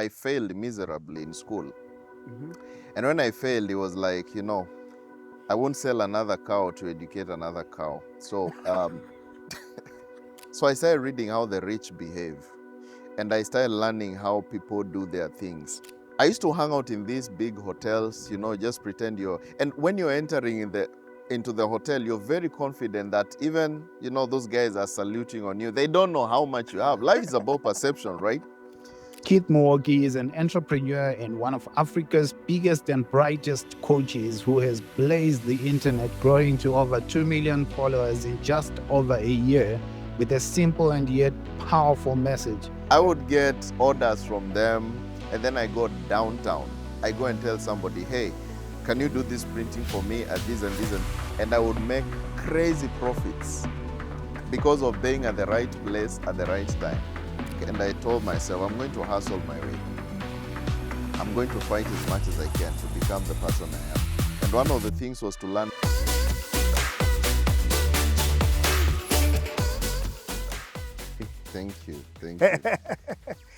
I failed miserably in school. Mm-hmm. And when I failed, it was like, I won't sell another cow to educate another cow. So I started reading how the rich behave. And I started learning how people do their things. I used to hang out in these big hotels, just pretend and when you're entering into the hotel, you're very confident that even, those guys are saluting on you. They don't know how much you have. Life is about perception, right? Keith Muoki is an entrepreneur and one of Africa's biggest and brightest coaches who has blazed the internet, growing to over 2 million followers in just over a year with a simple and yet powerful message. I would get orders from them, and then I go downtown. I go and tell somebody, hey, can you do this printing for me at this and this? And I would make crazy profits because of being at the right place at the right time. And I told myself, I'm going to hustle my way. I'm going to fight as much as I can to become the person I am. And one of the things was to learn. Thank you.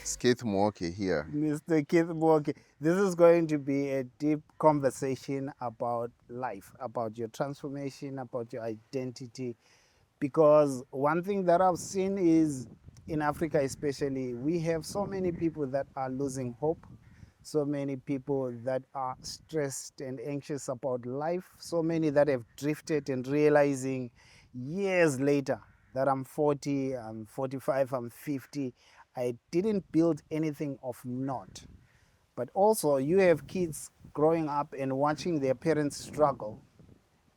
It's Keith Mwoki here. Mr. Keith Mwoki, this is going to be a deep conversation about life, about your transformation, about your identity. Because one thing that I've seen is in Africa especially, we have so many people that are losing hope, so many people that are stressed and anxious about life, so many that have drifted and realizing years later that I'm 40, I'm 45, I'm 50, I didn't build anything of note. But also you have kids growing up and watching their parents struggle,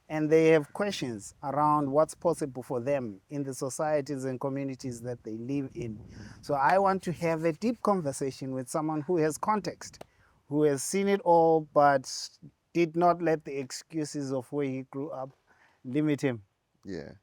and they have questions around what's possible for them in the societies and communities that they live in. So I want to have a deep conversation with someone who has context, who has seen it all, but did not let the excuses of where he grew up limit him. Yeah.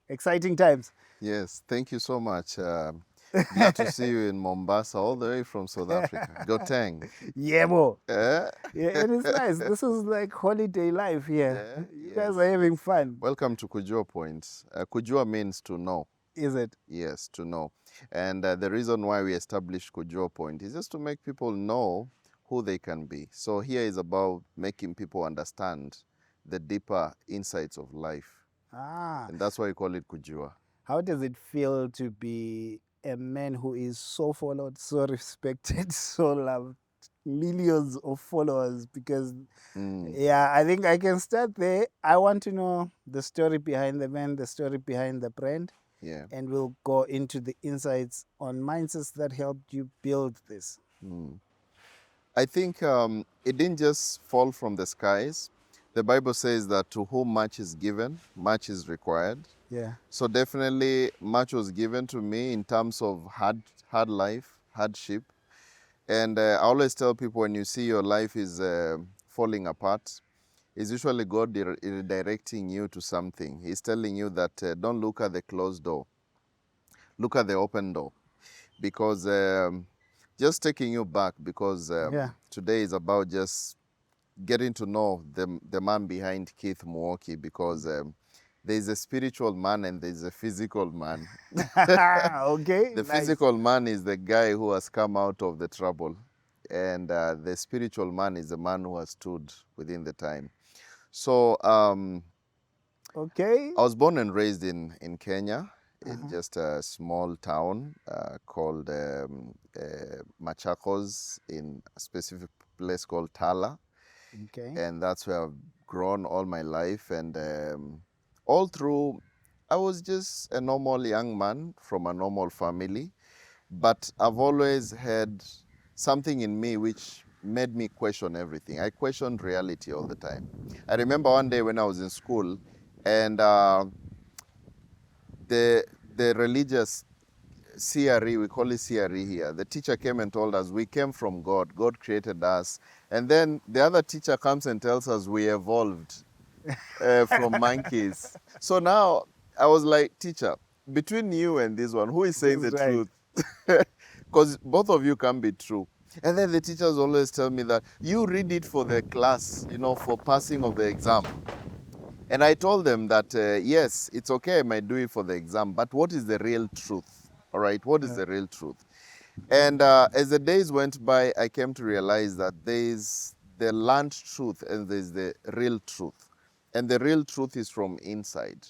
Exciting times. Yes. Thank you so much. Glad to see you in Mombasa, all the way from South Africa. Goteng. Yeah, bro. Eh? Yeah, it is nice. This is like holiday life here. Yeah, You guys are having fun. Welcome to Kujua Point. Kujua means to know. Is it? Yes, to know. And the reason why we established Kujua Point is just to make people know who they can be. So here is about making people understand the deeper insights of life. And that's why we call it Kujua. How does it feel to be a man who is so followed, so respected, so loved, millions of followers? Because yeah, I think I can start there. I want to know the story behind the man, the story behind the brand. Yeah. And we'll go into the insights on mindsets that helped you build this. I think it didn't just fall from the skies. The Bible says that to whom much is given, much is required. Yeah. So definitely much was given to me in terms of hard life, hardship. And I always tell people, when you see your life is falling apart, it's usually God redirecting you to something. He's telling you that don't look at the closed door. Look at the open door. Because just taking you back, because today is about just getting to know the man behind Keith Muoki, because there's a spiritual man and there's a physical man. Okay. The physical man is the guy who has come out of the trouble. And the spiritual man is the man who has stood within the time. So okay. I was born and raised in Kenya, in just a small town called Machakos, in a specific place called Tala. Okay. And that's where I've grown all my life. And all through, I was just a normal young man from a normal family. But I've always had something in me which made me question everything. I questioned reality all the time. I remember one day when I was in school, and the religious CRE, we call it CRE here, the teacher came and told us we came from God. God created us. And then the other teacher comes and tells us we evolved from monkeys. So now I was like, teacher, between you and this one, who is saying the truth? Because both of you can be true. And then the teachers always tell me that you read it for the class, for passing of the exam. And I told them that, yes, it's okay, I might do it for the exam, but what is the real truth? All right, what is the real truth? And as the days went by, I came to realize that there is the learned truth and there's the real truth. And the real truth is from inside.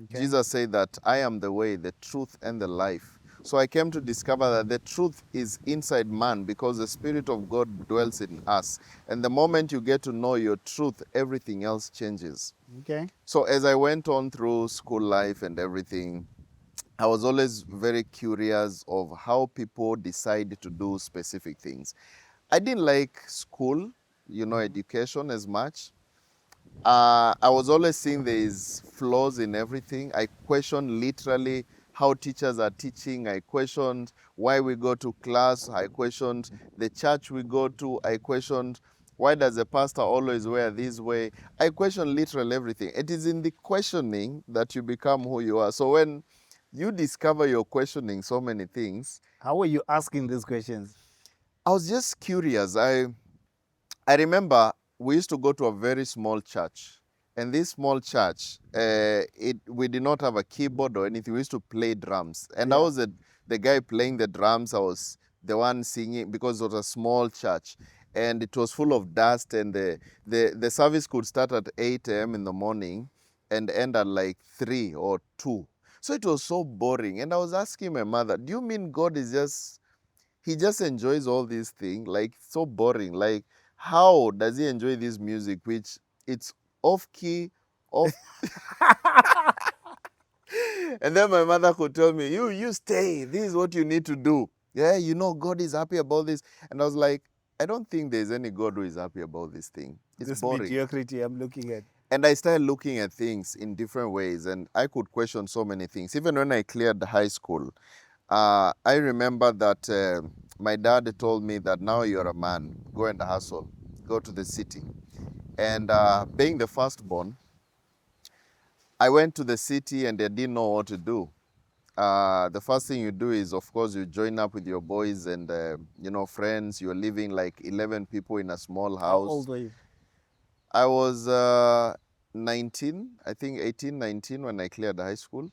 Okay. Jesus said that I am the way, the truth, and the life. So I came to discover that the truth is inside man because the Spirit of God dwells in us. And the moment you get to know your truth, everything else changes. Okay. So as I went on through school life and everything, I was always very curious of how people decide to do specific things. I didn't like school, education as much. I was always seeing there is flaws in everything. I questioned literally how teachers are teaching. I questioned why we go to class. I questioned the church we go to. I questioned why does the pastor always wear this way. I questioned literally everything. It is in the questioning that you become who you are. So when you discover you're questioning so many things, How were you asking these questions? I was just curious. I remember we used to go to a very small church. And this small church, we did not have a keyboard or anything. We used to play drums. And I Yeah. was the guy playing the drums. I was the one singing because it was a small church. And it was full of dust. And the service could start at 8 a.m. in the morning and end at like 3 or 2. So it was so boring. And I was asking my mother, do you mean God is he just enjoys all these things, like so boring? Like, how does he enjoy this music which it's off key, off? And then my mother could tell me, you stay, this is what you need to do. Yeah, God is happy about this. And I was like, I don't think there's any God who is happy about this thing. It's This boring. mediocrity I'm looking at. And I started looking at things in different ways, and I could question so many things. Even when I cleared high school, I remember that my dad told me that now you're a man, go and hustle, go to the city. And being the firstborn, I went to the city and I didn't know what to do. The first thing you do is, of course, you join up with your boys and, friends. You're living like 11 people in a small How house. old were you? I was 19, I think 18, 19 when I cleared high school.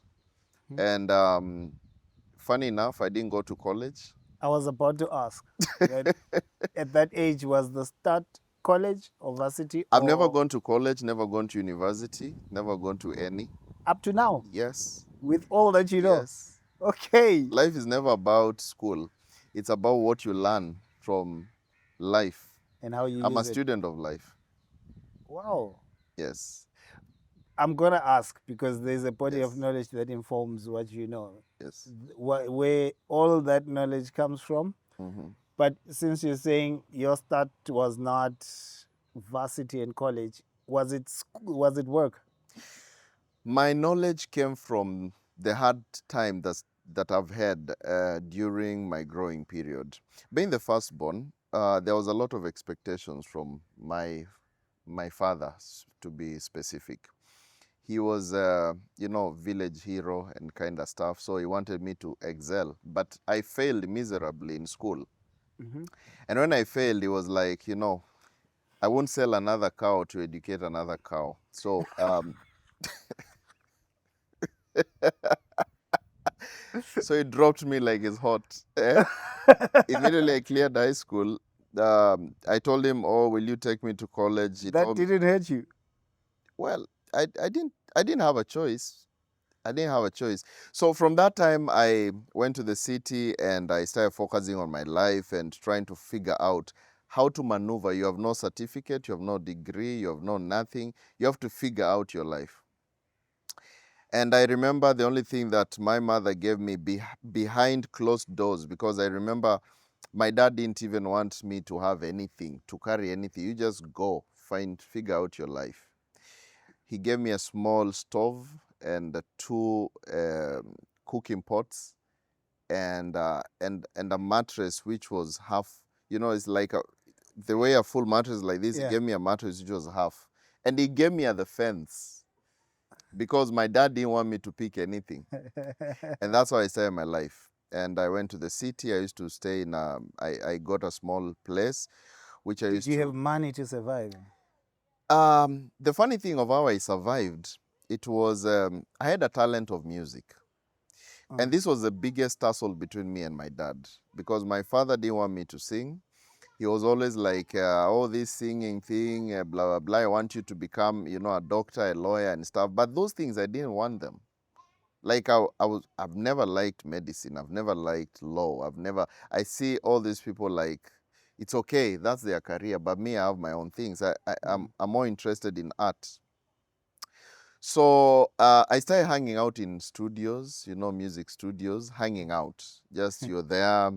And funny enough, I didn't go to college. I was about to ask that at that age was the start college or varsity I've never or gone to college, never gone to university, never gone to any. up to now Yes, with all that you know. yes. Okay. Life is never about school. It's about what you learn from life. And how you I'm a use it. student of life. Wow. Yes, I'm going to ask because there's a body of yes, knowledge that informs what you know, yes. where all that knowledge comes from. hmm But since you're saying your start was not varsity and college, was it work? My knowledge came from the hard time that I've had during my growing period. Being the firstborn, there was a lot of expectations from my father, to be specific. He was, village hero and kind of stuff. So he wanted me to excel, but I failed miserably in school. Mm-hmm. And when I failed, he was like, I won't sell another cow to educate another cow. So so he dropped me like it's hot. Immediately I cleared high school. I told him, "Oh, will you take me to college?" He That told me, didn't hurt you. "Well, I didn't have a choice. I didn't have a choice." So from that time, I went to the city and I started focusing on my life and trying to figure out how to maneuver. You have no certificate, you have no degree, you have no nothing. You have to figure out your life. And I remember the only thing that my mother gave me behind closed doors, because I remember my dad didn't even want me to have anything, to carry anything. You just go, figure out your life. He gave me a small stove and two cooking pots and a mattress which was half. It's like the way a full mattress like this. He Yeah. gave me a mattress which was half, and he gave me at the fence because my dad didn't want me to pick anything. And that's how I started my life. And I went to the city. I used to stay in I got a small place which I Did used you to. have money to survive? The funny thing of how I survived, it was I had a talent of music. And this was the biggest tussle between me and my dad, because my father didn't want me to sing. He was always like, oh, this singing thing, blah, blah, blah. I want you to become, a doctor, a lawyer and stuff. But those things, I didn't want them. Like I've never liked medicine. I've never liked law. I see all these people like, it's okay, that's their career. But me, I have my own things. I'm more interested in art. So I started hanging out in studios, music studios, hanging out. Just you're there.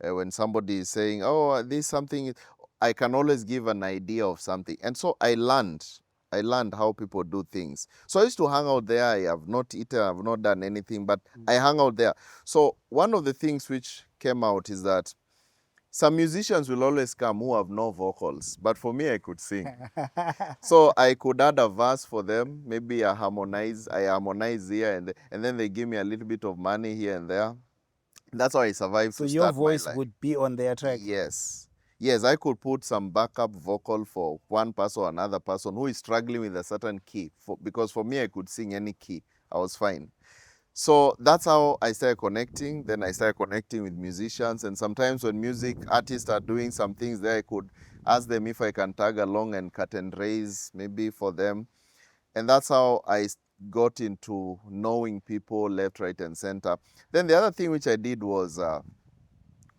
When somebody is saying, oh, this something, I can always give an idea of something. And so I learned. I learned how people do things. So I used to hang out there. I have not eaten, I have not done anything, but I hang out there. So one of the things which came out is that some musicians will always come who have no vocals, but for me, I could sing. So I could add a verse for them. Maybe I harmonize here, and then they give me a little bit of money here and there. That's how I survived So to your start my voice life. would be on their track. Yes. Yes, I could put some backup vocal for one person or another person who is struggling with a certain key. Because for me, I could sing any key. I was fine. So that's how I started connecting. Then I started connecting with musicians. And sometimes when music artists are doing some things there, I could ask them if I can tag along and cut and raise maybe for them. And that's how I got into knowing people left, right, and center. Then the other thing which I did was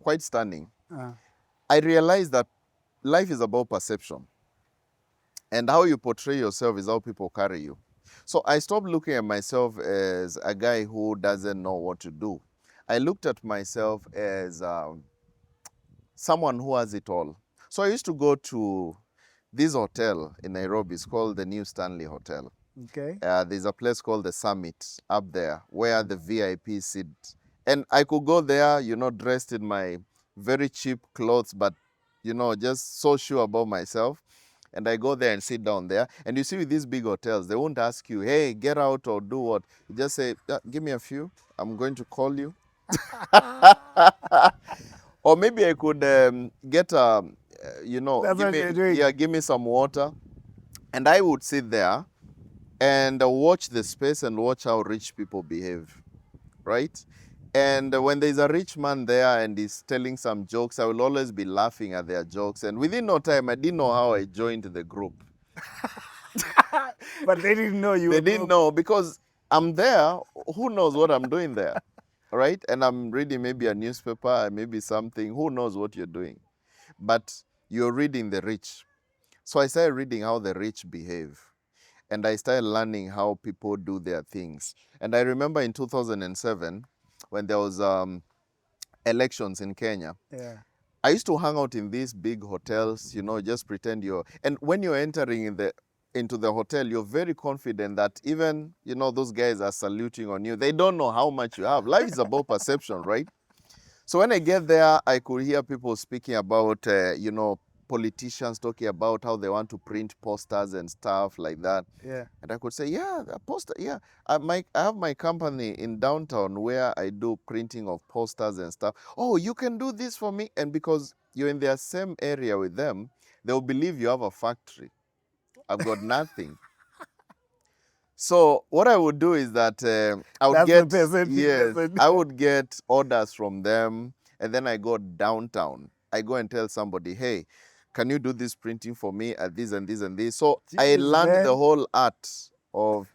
quite stunning. I realized that life is about perception. And how you portray yourself is how people carry you. So I stopped looking at myself as a guy who doesn't know what to do. I looked at myself as someone who has it all. So I used to go to this hotel in Nairobi. It's called the New Stanley Hotel. Okay. There's a place called the Summit up there where the VIP sit. And I could go there, dressed in my very cheap clothes, but, just so sure about myself. And I go there and sit down there. And you see, with these big hotels, they won't ask you, hey, get out or do what. You just say, give me a few. I'm going to call you. Or maybe I could get That's what you're doing. give me some water. And I would sit there and watch the space and watch how rich people behave, right? And when there's a rich man there and he's telling some jokes, I will always be laughing at their jokes. And within no time, I didn't know how I joined the group. But they didn't know you. They didn't know, because I'm there. Who knows what I'm doing there, right? And I'm reading maybe a newspaper, maybe something. Who knows what you're doing? But you're reading the rich. So I started reading how the rich behave. And I started learning how people do their things. And I remember in 2007, when there was elections in Kenya, Yeah. I used to hang out in these big hotels, just pretend you're... And when you're entering into the hotel, you're very confident that even, those guys are saluting on you. They don't know how much you have. Life is about perception, right? So when I get there, I could hear people speaking about, politicians talking about how they want to print posters and stuff like that. Yeah. And I could say, yeah, a poster, yeah. I have my company in downtown where I do printing of posters and stuff. Oh, you can do this for me? And because you're in their same area with them, they'll believe you have a factory. I've got nothing. So what I would do is that I would I would get orders from them, and then I go downtown. I go and tell somebody, hey, can you do this printing for me at this and this and this? So I learned the whole art of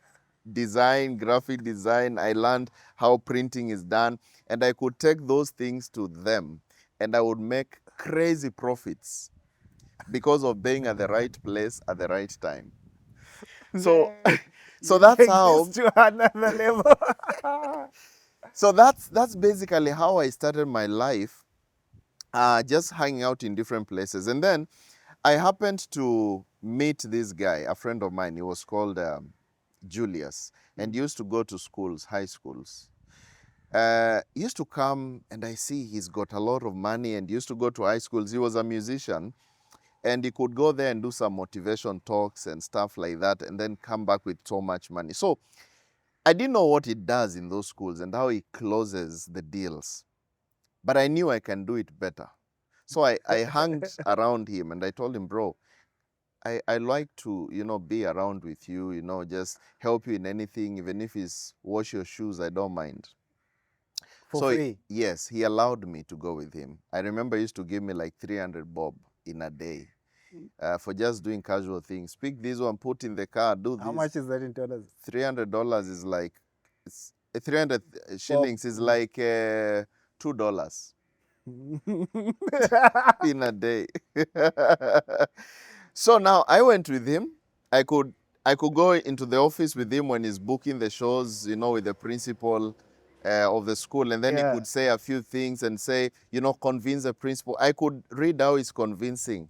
design, graphic design. I learned how printing is done, and I could take those things to them, and I would make crazy profits because of being at the right place at the right time. So, so that's how. This to another level. So that's basically how I started my life, just hanging out in different places. And then I happened to meet this guy, a friend of mine. He was called Julius, and he used to go to schools, high schools. He used to come, and I see he's got a lot of money, and he used to go to high schools. He was a musician, and he could go there and do some motivation talks and stuff like that, and then come back with so much money. So I didn't know what he does in those schools and how he closes the deals, but I knew I can do it better. So I hung around him, and I told him, bro, I like to, be around with you, just help you in anything, even if it's wash your shoes, I don't mind. For So free. yes, he allowed me to go with him. I remember he used to give me like 300 bob in a day for just doing casual things. Pick this one, put in the car, do How this. much is that in dollars? $300 is like, it's 300 Bob. shillings is like $2 in a day. So now I went with him. I could go into the office with him when he's booking the shows, with the principal of the school, and then he Yeah. could say a few things and say, convince the principal. I could read how he's convincing,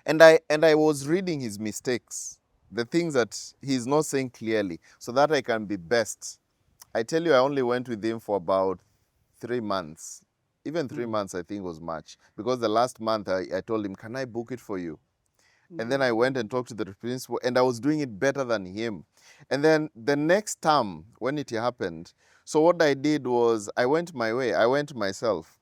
and I was reading his mistakes, the things that he's not saying clearly, so that I can be best. I tell you, I only went with him for about 3 months. Even 3 months, I think, was much. Because the last month, I told him, can I book it for you? And then I went and talked to the principal, and I was doing it better than him. And then the next term, when it happened, so what I did was I went my way. I went myself,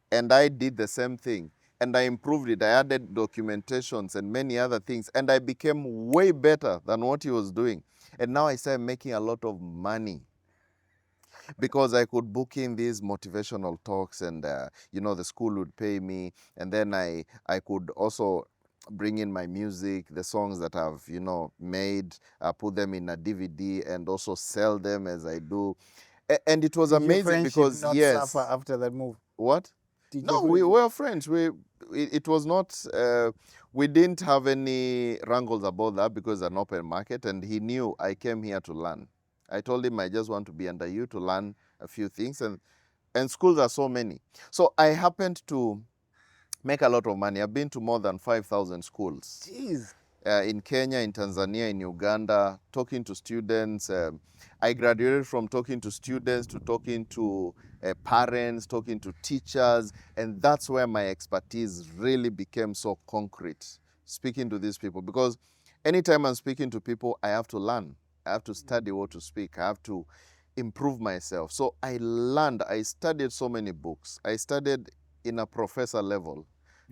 and I did the same thing. And I improved it. I added documentations and many other things. And I became way better than what he was doing. And now I started making a lot of money because I could book in these motivational talks, and the school would pay me, and then I could also bring in my music, the songs that I've made, put them in a DVD, and also sell them as I do. And it was Did your amazing friendship because not suffer yes, after that move? what? Did your No, we friendship? were friends. It was not. We didn't have any wrangles about that because it's an open market, and he knew I came here to learn. I told him I just want to be under you to learn a few things, and schools are so many. So I happened to make a lot of money. I've been to more than 5,000 schools. Jeez. In Kenya, in Tanzania, in Uganda, talking to students. I graduated from talking to students to talking to parents, talking to teachers, and that's where my expertise really became so concrete, speaking to these people. Because anytime I'm speaking to people, I have to learn. I have to study what to speak. I have to improve myself. So I learned, I studied so many books. I studied in a professor level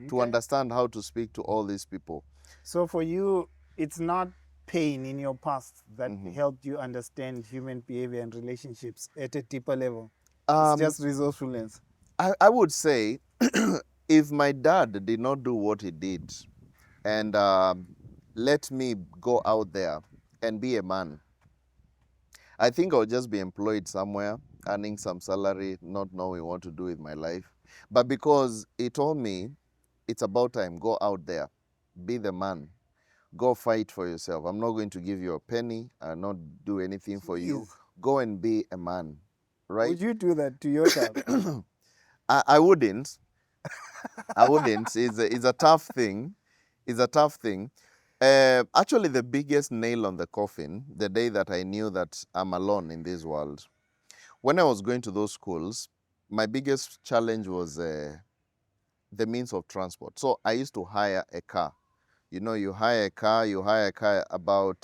to understand how to speak to all these people. So for you, it's not pain in your past that helped you understand human behavior and relationships at a deeper level. It's just resourcefulness. I would say if my dad did not do what he did and let me go out there and be a man, I think I'll just be employed somewhere, earning some salary, not knowing what to do with my life. But because he told me it's about time, go out there, be the man, go fight for yourself. I'm not going to give you a penny, I'll not do anything for you. Go and be a man, right? Would you do that to your child? I wouldn't. I wouldn't. It's a tough thing. It's a tough thing. Actually, the biggest nail on the coffin, the day that I knew that I'm alone in this world, when I was going to those schools, my biggest challenge was the means of transport. So I used to hire a car. You hire a car about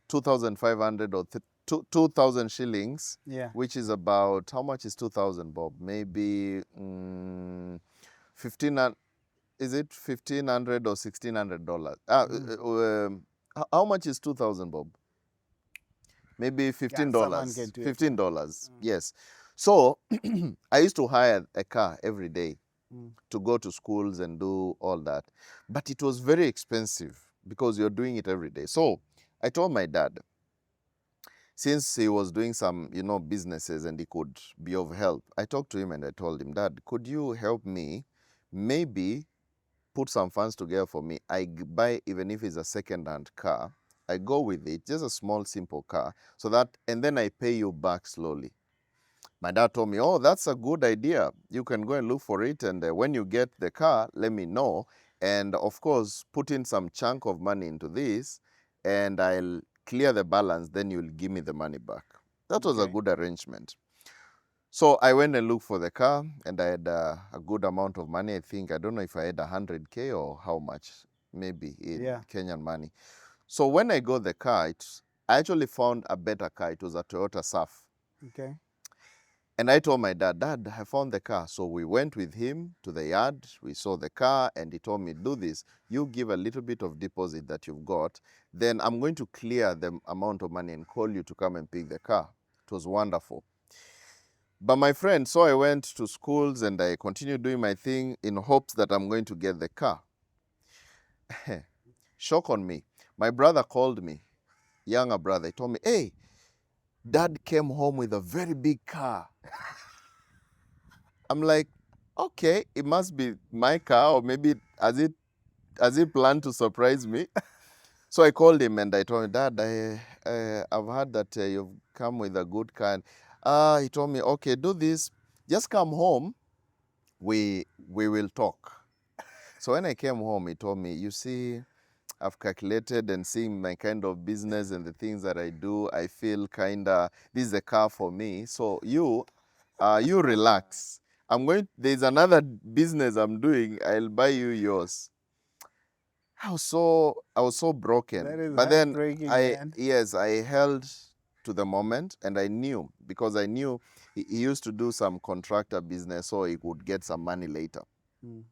2,500 or 2,000 shillings, which is about, how much is 2,000, Bob? Maybe 15, is it 1,500 or $1,600? How much is 2,000, Bob? Maybe $15. $15, yes. So I used to hire a car every day to go to schools and do all that. But it was very expensive because you're doing it every day. So I told my dad, since he was doing some, businesses and he could be of help, I talked to him and I told him, Dad, could you help me maybe put some funds together for me? I buy, even if it's a second-hand car, I go with it, just a small, simple car, and then I pay you back slowly. My dad told me, oh, that's a good idea. You can go and look for it, and when you get the car, let me know. And of course, put in some chunk of money into this, and I'll clear the balance, then you'll give me the money back. That was a good arrangement. So I went and looked for the car, and I had a good amount of money. I don't know if I had 100K or how much, maybe in Kenyan money. So when I got the car, I actually found a better car. It was a Toyota Surf. Okay. And I told my dad, Dad, I found the car. So we went with him to the yard. We saw the car, and he told me, do this. You give a little bit of deposit that you've got. Then I'm going to clear the amount of money and call you to come and pick the car. It was wonderful. But my friend, so I went to schools and I continued doing my thing in hopes that I'm going to get the car. Shock on me. My brother called me, younger brother. He told me, hey, dad came home with a very big car. I'm like, okay, it must be my car, or maybe has it planned to surprise me? So I called him and I told him, Dad, I've heard that you've come with a good car. He told me, okay, do this. Just come home. We will talk. So when I came home, he told me, you see, I've calculated and seeing my kind of business and the things that I do, I feel this is a car for me. So you relax. There's another business I'm doing. I'll buy you yours. I was so broken. That is But then heartbreaking, man. I held to the moment, and I knew, because I knew he used to do some contractor business so he would get some money later. Mm.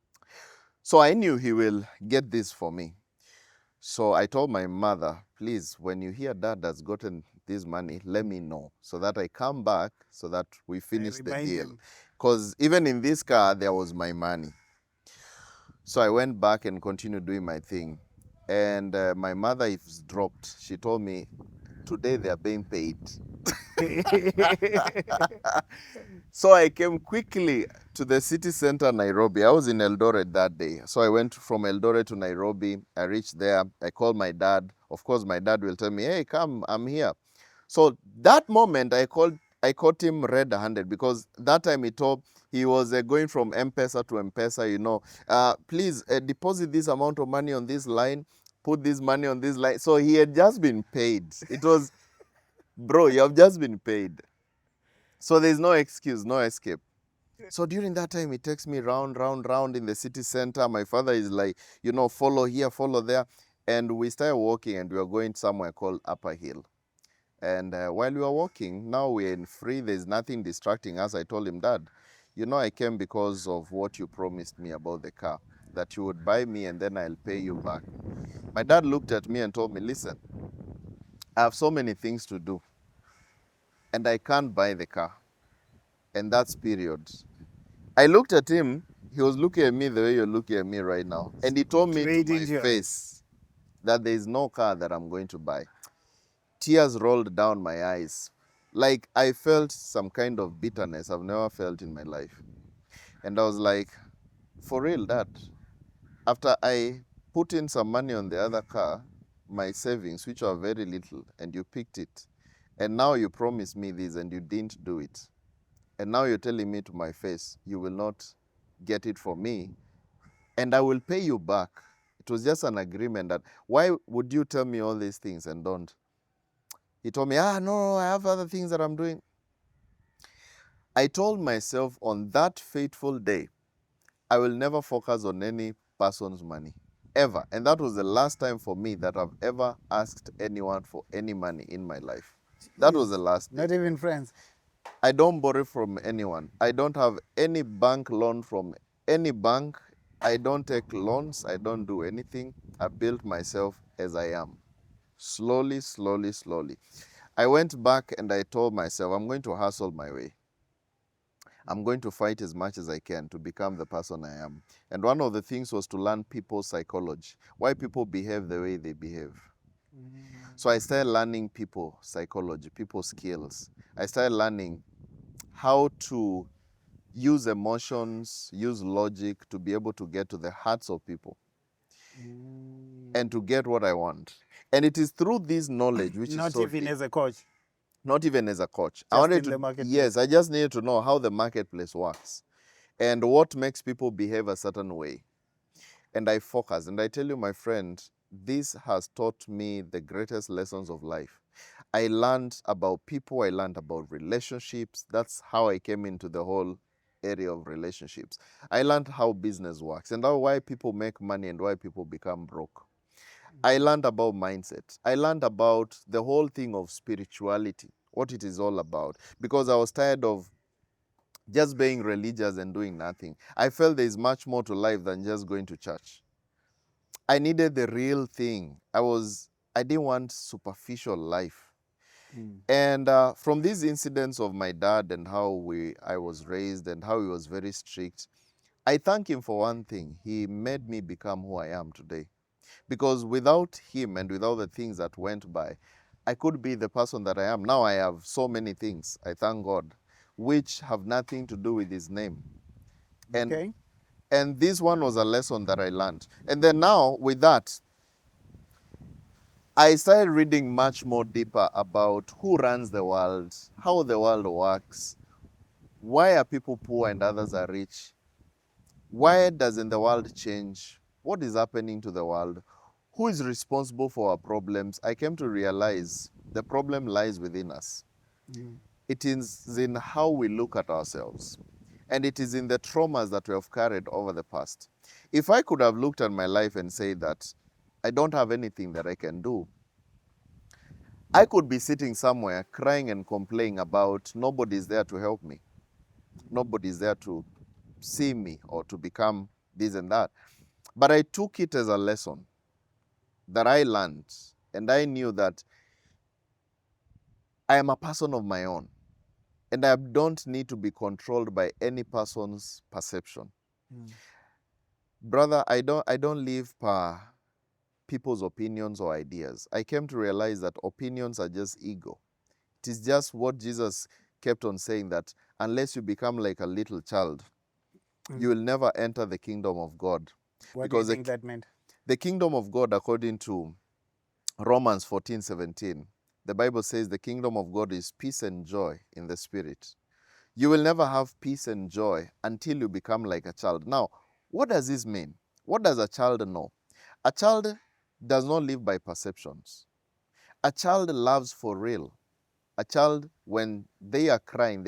So I knew he will get this for me. So I told my mother, please, when you hear dad has gotten this money, let me know so that I come back so that we finish the remind deal. him. Because even in this car, there was my money. So I went back and continued doing my thing. And my mother is dropped. She told me, today they are being paid. So I came quickly to the city center, Nairobi. I was in Eldoret that day. So I went from Eldoret to Nairobi. I reached there. I called my dad. Of course, my dad will tell me, hey, come, I'm here. So that moment, I caught him red-handed, because that time he was going from M-Pesa to M-Pesa, please deposit this amount of money on this line, put this money on this line. So he had just been paid. It was, bro, you have just been paid. So there's no excuse, no escape. So during that time, he takes me round in the city center. My father is like, follow here, follow there. And we started walking, and we were going somewhere called Upper Hill. And while we were walking, now we're in free, there's nothing distracting us. I told him, Dad, I came because of what you promised me about the car, that you would buy me and then I'll pay you back. My dad looked at me and told me, listen, I have so many things to do and I can't buy the car. And that's period. I looked at him, he was looking at me the way you're looking at me right now. And he told me to my face that there is no car that I'm going to buy. Tears rolled down my eyes. Like I felt some kind of bitterness I've never felt in my life. And I was like, for real, Dad, after I put in some money on the other car, my savings, which are very little, and you picked it, and now you promised me this and you didn't do it. And now you're telling me to my face, you will not get it for me, and I will pay you back. It was just an agreement that, why would you tell me all these things and don't? He told me, no, I have other things that I'm doing. I told myself on that fateful day, I will never focus on any person's money, ever. And that was the last time for me that I've ever asked anyone for any money in my life. That was the last day. Not even friends. I don't borrow from anyone. I don't have any bank loan from any bank. I don't take loans. I don't do anything. I built myself as I am. Slowly, slowly, slowly. I went back and I told myself, I'm going to hustle my way. I'm going to fight as much as I can to become the person I am. And one of the things was to learn people's psychology, why people behave the way they behave. So I started learning people psychology, people skills. I started learning how to use emotions, use logic to be able to get to the hearts of people and to get what I want. And it is through this knowledge, which Not is so even deep. as a coach. Not even as a coach. Just in the marketplace. Yes, I just needed to know how the marketplace works and what makes people behave a certain way. And I focus. And I tell you, my friend, this has taught me the greatest lessons of life. I learned about people. I learned about relationships. That's how I came into the whole area of relationships. I learned how business works and why people make money and why people become broke. I learned about mindset. I learned about the whole thing of spirituality, what it is all about, because I was tired of just being religious and doing nothing. I felt there is much more to life than just going to church. I needed the real thing. I didn't want superficial life. And from these incidents of my dad and how I was raised and how he was very strict, I thank him for one thing. He made me become who I am today. Because without him and without the things that went by, I could be the person that I am. Now I have so many things, I thank God, which have nothing to do with his name. And Okay. and this one was a lesson that I learned. And then now with that, I started reading much more deeper about who runs the world, how the world works, why are people poor and others are rich, why doesn't the world change, what is happening to the world, who is responsible for our problems. I came to realize the problem lies within us. It is in how we look at ourselves. And it is in the traumas that we have carried over the past. If I could have looked at my life and said that I don't have anything that I can do, I could be sitting somewhere crying and complaining about nobody's there to help me. Nobody's there to see me or to become this and that. But I took it as a lesson that I learned, and I knew that I am a person of my own, and I don't need to be controlled by any person's perception. Brother, I don't live per people's opinions or ideas. I came to realize that opinions are just ego. It is just what Jesus kept on saying, that unless you become like a little child, you will never enter the kingdom of God. What do you think that meant? The kingdom of God, according to Romans 14:17, the Bible says the kingdom of God is peace and joy in the spirit. You will never have peace and joy until you become like a child. Now, what does this mean? What does a child know? A child does not live by perceptions. A child loves for real. A child, when they are crying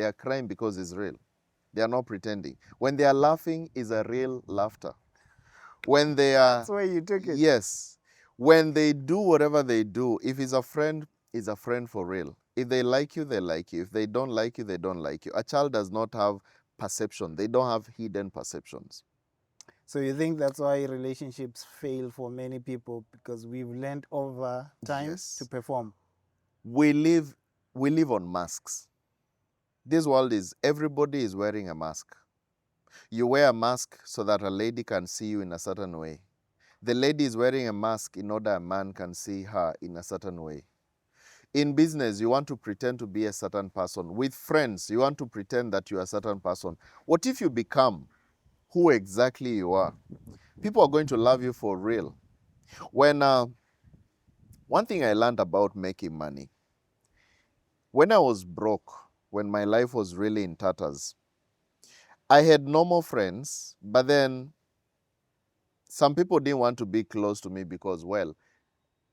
because it's real. They are not pretending. When they are laughing, is a real laughter. When they are... That's where you took it. Yes. When they do whatever they do, if it's a friend for real. If they like you, they like you. If they don't like you, they don't like you. A child does not have perception. They don't have hidden perceptions. So you think that's why relationships fail for many people, because we've learned over time to perform? We live on masks. This world is, everybody is wearing a mask. You wear a mask so that a lady can see you in a certain way. The lady is wearing a mask in order a man can see her in a certain way. In business, you want to pretend to be a certain person. With friends, you want to pretend that you're a certain person. What if you become who exactly you are? People are going to love you for real. When one thing I learned about making money, when I was broke, when my life was really in tatters, I had normal friends, but then some people didn't want to be close to me because, well,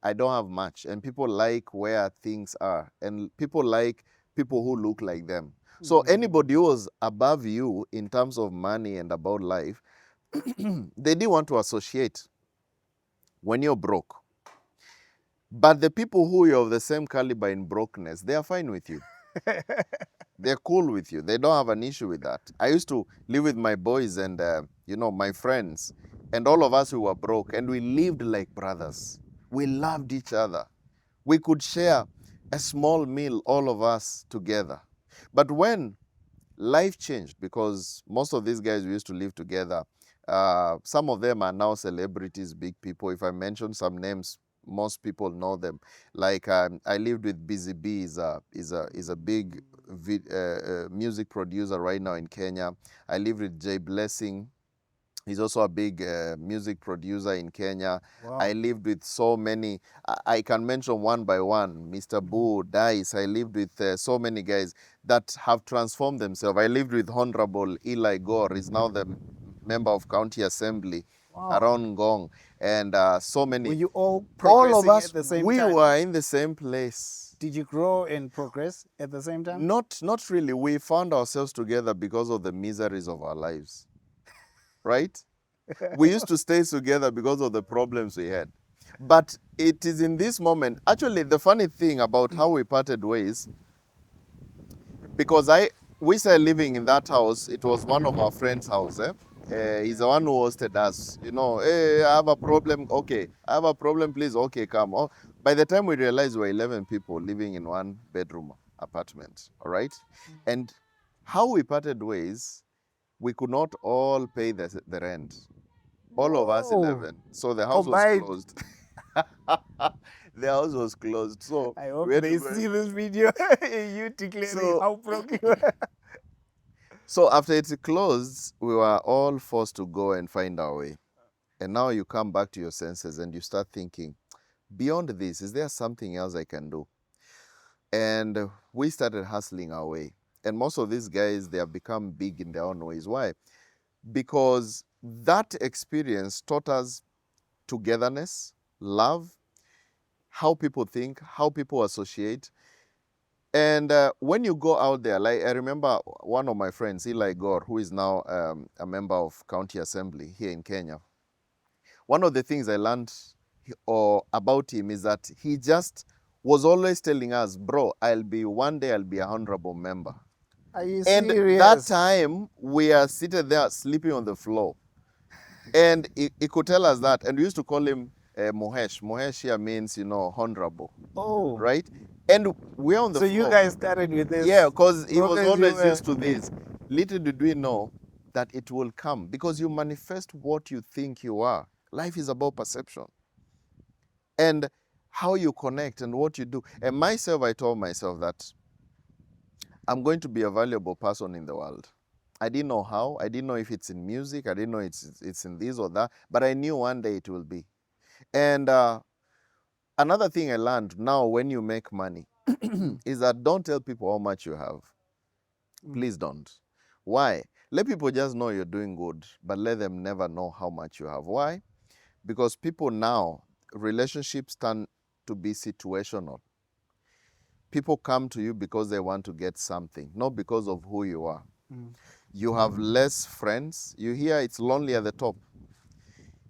I don't have much, and people like where things are, and people like people who look like them. So anybody who was above you in terms of money and about life, they didn't want to associate when you're broke. But the people who are of the same caliber in brokenness, they are fine with you. They're cool with you. They don't have an issue with that. I used to live with my boys and, my friends, and all of us who were broke, and we lived like brothers. We loved each other. We could share a small meal, all of us together. But when life changed, because most of these guys we used to live together, some of them are now celebrities, big people. If I mention some names, most people know them. Like I lived with Busy B, is a big music producer right now in Kenya. I lived with Jay Blessing. He's also a big music producer in Kenya. Wow. I lived with so many. I can mention one by one. Mr. Boo, Dice. I lived with so many guys that have transformed themselves. I lived with Honorable Eli Gore. He's now the member of County Assembly around Ngong. And so many. Were you all progressing all of us, at the same we time? were in the same place. Did you grow and progress at the same time? Not really. We found ourselves together because of the miseries of our lives. Right? We used to stay together because of the problems we had. But it is in this moment, actually the funny thing about how we parted ways, because we started living in that house, it was one of our friends' house. He's the one who hosted us. You know, hey, I have a problem. Okay, I have a problem. Please, okay, come. Oh, by the time we realized we're 11 people living in one bedroom apartment, all right? And how we parted ways, we could not all pay the rent. All of us Whoa. 11. So the Oh, house was bye. closed. The house was closed. So I hope we had they to see this video. You declaring so how broke you are. so after it closed, we were all forced to go and find our way. And now you come back to your senses and you start thinking, beyond this, is there something else I can do? And we started hustling our way. And most of these guys, they have become big in their own ways. Why? Because that experience taught us togetherness, love, how people think, how people associate. And when you go out there, like I remember one of my friends, Eli Gore, who is now a member of County Assembly here in Kenya. One of the things I learned about him is that he just was always telling us, bro, one day I'll be a honorable member. Are you And serious? that time we are seated there sleeping on the floor. And he could tell us that. And we used to call him Mohesh. Mohesh here means, honorable. Oh. Right? And we're on the So floor. you guys started with this? Yeah, because he was Because you always were- used to this. Little did we know that it will come because you manifest what you think you are. Life is about perception and how you connect and what you do. And myself, I told myself that I'm going to be a valuable person in the world. I didn't know how. I didn't know if it's in music. I didn't know it's in this or that. But I knew one day it will be. And another thing I learned now when you make money is that don't tell people how much you have. Please don't. Why? Let people just know you're doing good, but let them never know how much you have. Why? Because people now, relationships tend to be situational. People come to you because they want to get something, not because of who you are. You have less friends. You hear it's lonely at the top.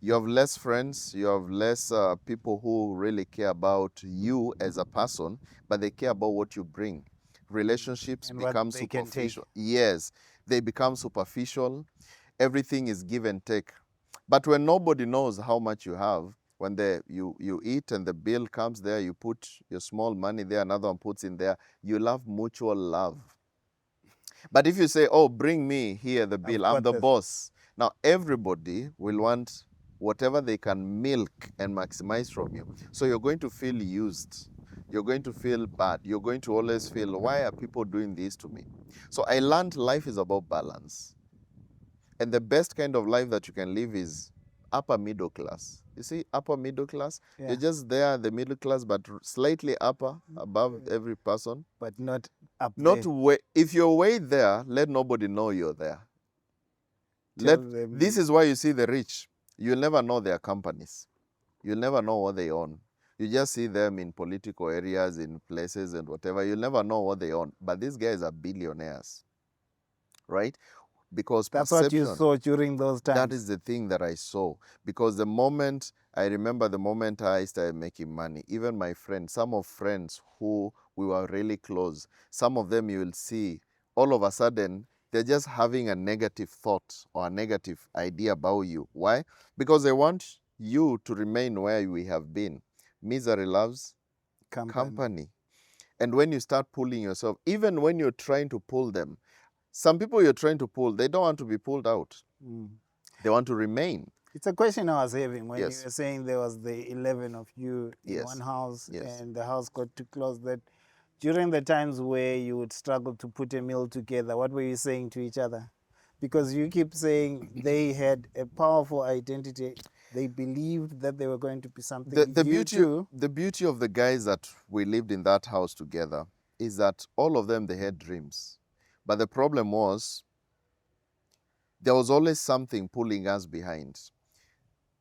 You have less friends. You have less people who really care about you as a person, but they care about what you bring. Relationships And what become they can take. superficial. Yes, they become superficial. Everything is give and take. But when nobody knows how much you have, when you eat and the bill comes there, you put your small money there, another one puts in there, you love mutual love. But if you say, oh, bring me here the bill, I'm the boss. Now everybody will want whatever they can milk and maximize from you. So you're going to feel used. You're going to feel bad. You're going to always feel, why are people doing this to me? So I learned life is about balance. And the best kind of life that you can live is upper middle class. You see, upper middle class, you're just there, the middle class, but slightly upper, above every person. But not up Not there. way. If you're way there, let nobody know you're there. This is why you see the rich. You'll never know their companies. You'll never know what they own. You just see them in political areas, in places and whatever. You'll never know what they own. But these guys are billionaires, right? Because That's what you perception, saw during those times. that is the thing that I saw. Because I remember the moment I started making money, even my friends, some of friends who we were really close, some of them you will see, all of a sudden, they're just having a negative thought or a negative idea about you. Why? Because they want you to remain where we have been. Misery loves company. And when you start pulling yourself, even when you're trying to pull them, some people you're trying to pull, they don't want to be pulled out. They want to remain. It's a question I was having when you were saying there was the 11 of you in one house and the house got too close. That during the times where you would struggle to put a meal together, what were you saying to each other? Because you keep saying they had a powerful identity. They believed that they were going to be something. The beauty of the guys that we lived in that house together is that all of them, they had dreams. But the problem was, there was always something pulling us behind.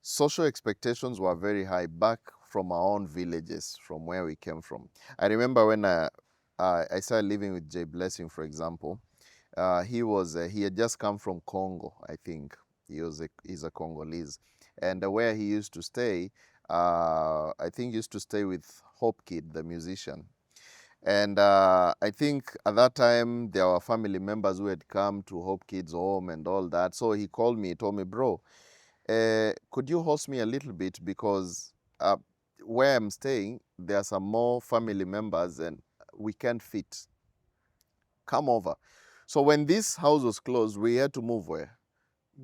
Social expectations were very high back from our own villages, from where we came from. I remember when I started living with Jay Blessing, for example. He had just come from Congo, I think. He's a Congolese. And where he used to stay, I think he used to stay with Hope Kid, the musician. And I think at that time there were family members who had come to Hope Kids Home and all that. So he called me, he told me, bro, could you host me a little bit, because where I'm staying, there are some more family members and we can't fit. Come over. So when this house was closed, we had to move where?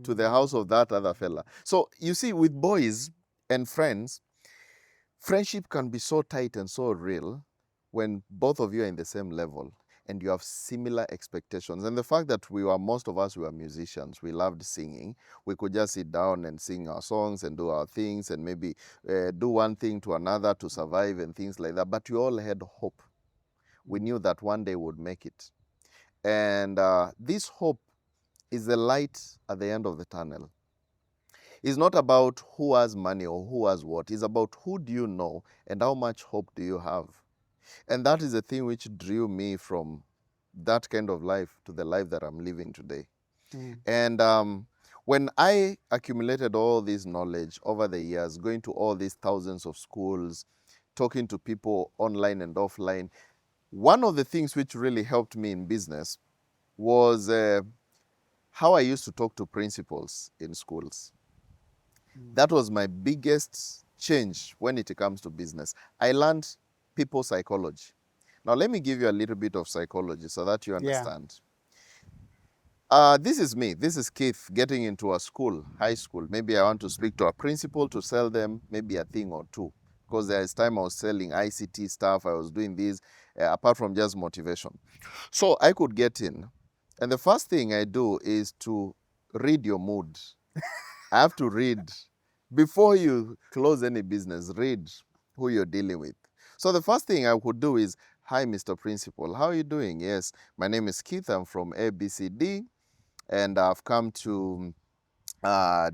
To the house of that other fella. So you see, with boys and friends, friendship can be so tight and so real when both of you are in the same level and you have similar expectations. And the fact that most of us were musicians, we loved singing. We could just sit down and sing our songs and do our things and maybe do one thing to another to survive and things like that. But we all had hope. We knew that one day we would make it. And this hope is the light at the end of the tunnel. It's not about who has money or who has what. It's about who do you know and how much hope do you have. And that is the thing which drew me from that kind of life to the life that I'm living today. And when I accumulated all this knowledge over the years, going to all these thousands of schools, talking to people online and offline, one of the things which really helped me in business was how I used to talk to principals in schools. That was my biggest change when it comes to business. I learned people psychology. Now, let me give you a little bit of psychology so that you understand. This is me. This is Keith getting into a school, high school. Maybe I want to speak to a principal to sell them maybe a thing or two. Because there's time I was selling ICT stuff, I was doing this, apart from just motivation. So I could get in. And the first thing I do is to read your mood. I have to read. Before you close any business, read who you're dealing with. So the first thing I could do is, hi, Mr. Principal, how are you doing? Yes, my name is Keith, I'm from ABCD, and I've come to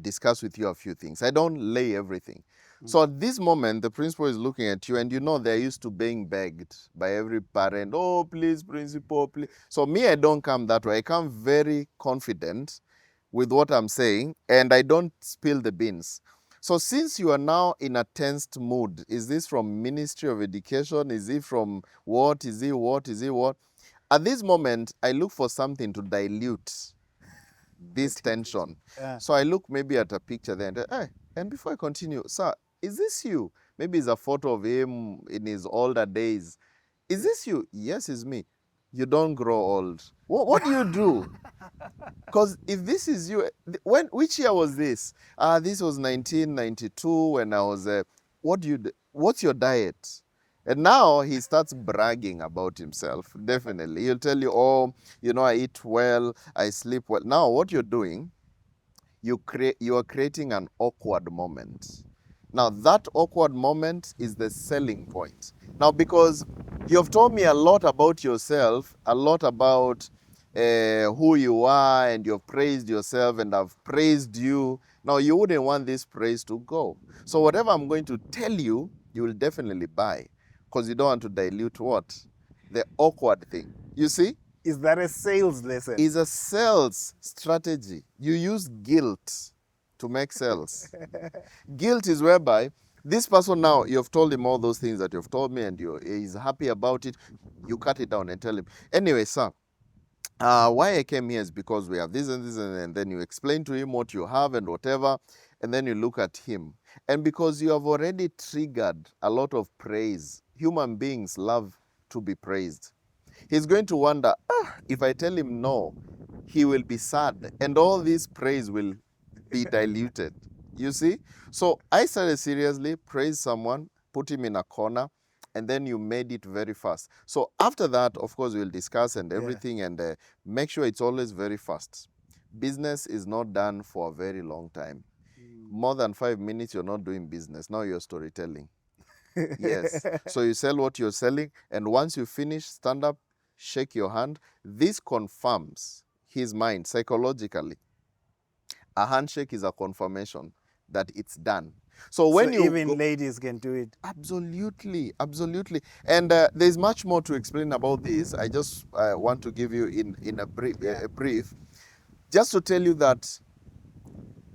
discuss with you a few things. I don't lay everything. So at this moment, the principal is looking at you, and you know they're used to being begged by every parent, oh, please, principal, please. So me, I don't come that way. I come very confident with what I'm saying, and I don't spill the beans. So since you are now in a tensed mood, is this from Ministry of Education? Is it from what? Is it what? Is it what? At this moment, I look for something to dilute this tension. So I look maybe at a picture there and, hey, and before I continue, sir, is this you? Maybe it's a photo of him in his older days. Is this you? Yes, it's me. You don't grow old. What do you do? Because if this is you, which year was this? This was 1992 when I was, what's your diet? And now he starts bragging about himself, definitely. He'll tell you, oh, I eat well, I sleep well. Now what you're doing, you are creating an awkward moment. Now that awkward moment is the selling point. Now, because you've told me a lot about yourself, a lot about who you are, and you've praised yourself and I've praised you. Now you wouldn't want this praise to go. So whatever I'm going to tell you, you will definitely buy, because you don't want to dilute what? The awkward thing. You see? Is that a sales lesson? It's a sales strategy. You use guilt to make sales. Guilt is whereby this person, now you've told him all those things that you've told me and he's happy about it. You cut it down and tell him, anyway, sir, why I came here is because we have this and this, and then you explain to him what you have and whatever, and then you look at him. And because you have already triggered a lot of praise, human beings love to be praised. He's going to wonder, if I tell him no, he will be sad, and all this praise will be diluted. You see? So I started seriously, praise someone, put him in a corner, and then you made it very fast. So after that, of course, we'll discuss and everything, and make sure it's always very fast. Business is not done for a very long time. More than 5 minutes, you're not doing business. Now you're storytelling. Yes. So you sell what you're selling, and once you finish, stand up, shake your hand. This confirms his mind psychologically. A handshake is a confirmation that it's done. So when even ladies can do it. Absolutely, absolutely. And there's much more to explain about this. I just want to give you in a brief, just to tell you that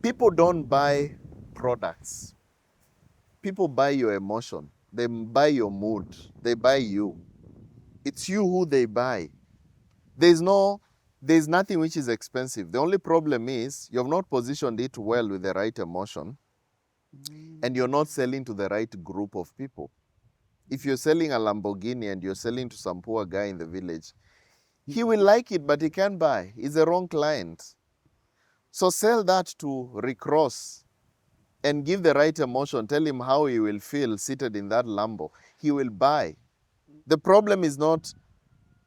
people don't buy products. People buy your emotion. They buy your mood. They buy you. It's you who they buy. There's nothing which is expensive. The only problem is you have not positioned it well with the right emotion, and you're not selling to the right group of people. If you're selling a Lamborghini and you're selling to some poor guy in the village, he will like it, but he can't buy. He's the wrong client. So sell that to Rick Ross and give the right emotion. Tell him how he will feel seated in that Lambo. He will buy. The problem is not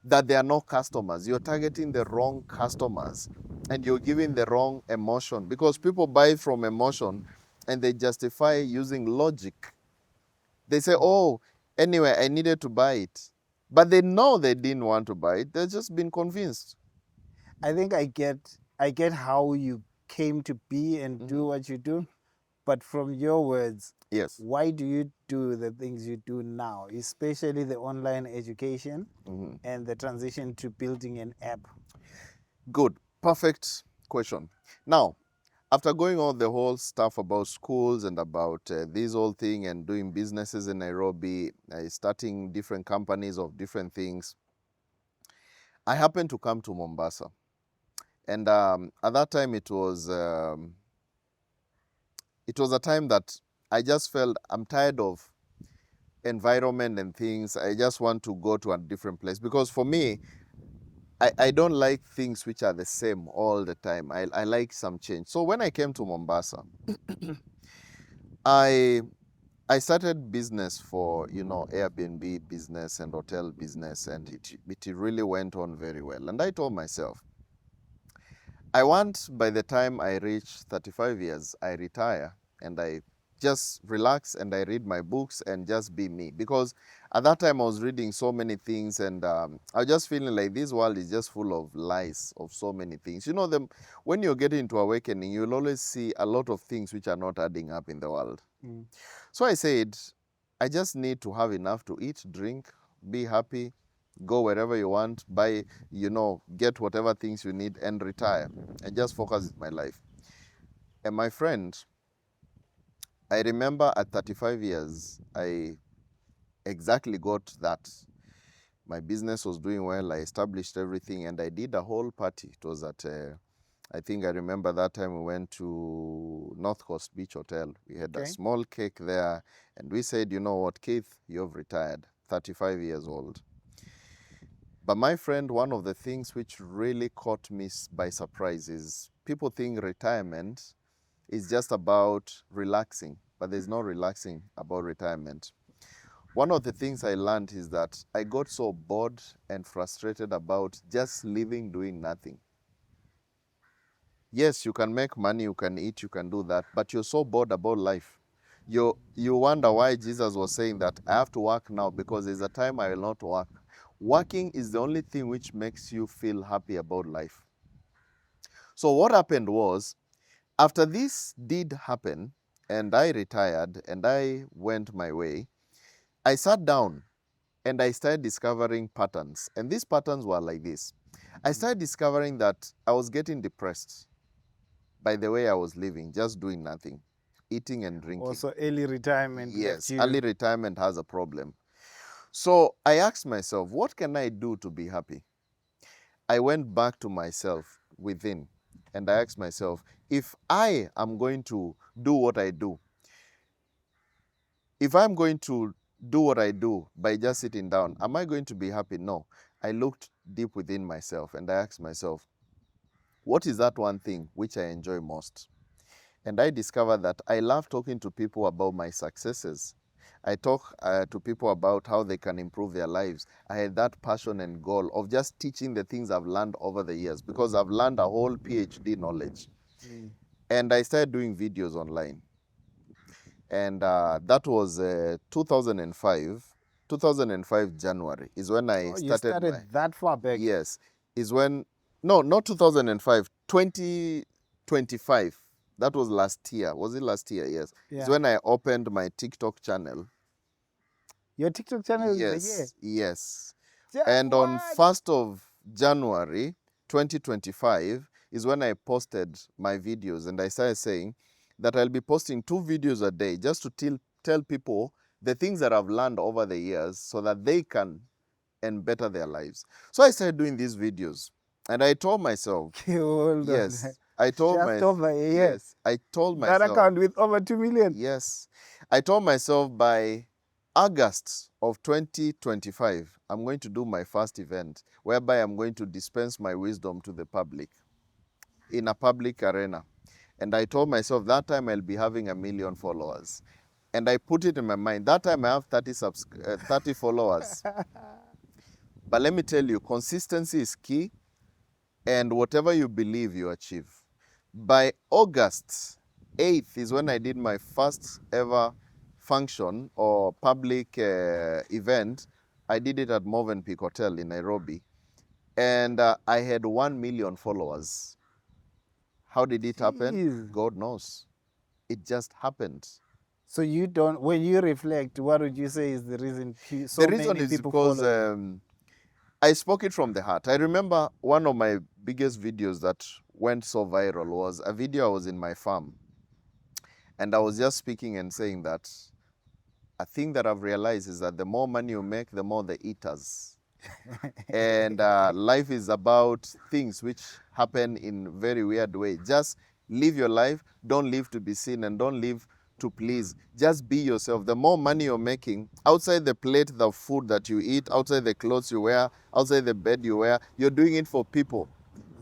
that there are no customers. You're targeting the wrong customers and you're giving the wrong emotion, because people buy from emotion and they justify using logic. They say, oh, anyway, I needed to buy it. But they know they didn't want to buy it. They've just been convinced. I think I get how you came to be and do what you do, but from your words, Yes. why do you do the things you do now, especially the online education and the transition to building an app? Good. Perfect question. Now, after going on the whole stuff about schools and about this whole thing and doing businesses in Nairobi, starting different companies of different things, I happened to come to Mombasa. And at that time, it was a time that I just felt I'm tired of environment and things. I just want to go to a different place, because for me, I don't like things which are the same all the time. I like some change. So when I came to Mombasa, I started business for, Airbnb business and hotel business, and it really went on very well. And I told myself, I want, by the time I reach 35 years, I retire and I just relax and I read my books and just be me. Because at that time I was reading so many things, and I was just feeling like this world is just full of lies of so many things. When you're getting into awakening, you'll always see a lot of things which are not adding up in the world. So I said, I just need to have enough to eat, drink, be happy, go wherever you want, buy, get whatever things you need and retire and just focus with my life. And my friend, I remember at 35 years, I exactly got that. My business was doing well. I established everything and I did a whole party. It was at, I think I remember that time we went to North Coast Beach Hotel. We had a small cake there and we said, you know what, Keith, you've retired, 35 years old. But my friend, one of the things which really caught me by surprise is people think retirement is just about relaxing, but there's no relaxing about retirement. One of the things I learned is that I got so bored and frustrated about just living, doing nothing. Yes, you can make money, you can eat, you can do that, but you're so bored about life. You wonder why Jesus was saying that I have to work now because there's a time I will not work. Working is the only thing which makes you feel happy about life. So what happened was, after this did happen, and I retired and I went my way, I sat down and I started discovering patterns. And these patterns were like this. I started discovering that I was getting depressed by the way I was living, just doing nothing, eating and drinking. Also, early retirement. Yes, early retirement has a problem. So I asked myself, what can I do to be happy? I went back to myself within and I asked myself, if I am going to do what I do, if I'm going to do what I do by just sitting down, am I going to be happy? No. I looked deep within myself and I asked myself, what is that one thing which I enjoy most? And I discovered that I love talking to people about my successes. I talk to people about how they can improve their lives. I had that passion and goal of just teaching the things I've learned over the years, because I've learned a whole PhD knowledge. And I started doing videos online. And that was 2005. 2005 January is when I started. You started that far back? Yes. Is when, no, not 2005, 2025. That was last year. Was it last year? Yes. Yeah. It's when I opened my TikTok channel. Your TikTok channel yes, is the year? Yes. And what? On 1st of January 2025 is when I posted my videos, and I started saying that I'll be posting 2 videos a day just to tell people the things that I've learned over the years so that they can and better their lives. So I started doing these videos, and I told myself, Hold on. yes, I told Just over a year. yes, I told That myself, account with over 2 million. yes, I told myself by August of 2025, I'm going to do my first event whereby I'm going to dispense my wisdom to the public in a public arena. And I told myself that time I'll be having 1 million followers. And I put it in my mind. That time I have 30 followers. But let me tell you, consistency is key. And whatever you believe, you achieve. By August 8th is when I did my first ever function or public event. I did it at Movenpick Hotel in Nairobi. And I had 1 million followers. How did it happen? Jeez. God knows. It just happened. So you don't, when you reflect, what would you say is the reason so The reason many is people because follow you? I spoke it from the heart. I remember one of my biggest videos that went so viral was a video I was in my farm. And I was just speaking and saying that a thing that I've realized is that the more money you make, the more the eaters. And life is about things which happen in very weird way. Just live your life. Don't live to be seen and don't live to please. Just be yourself. The more money you're making, outside the plate, the food that you eat, outside the clothes you wear, outside the bed you wear, you're doing it for people.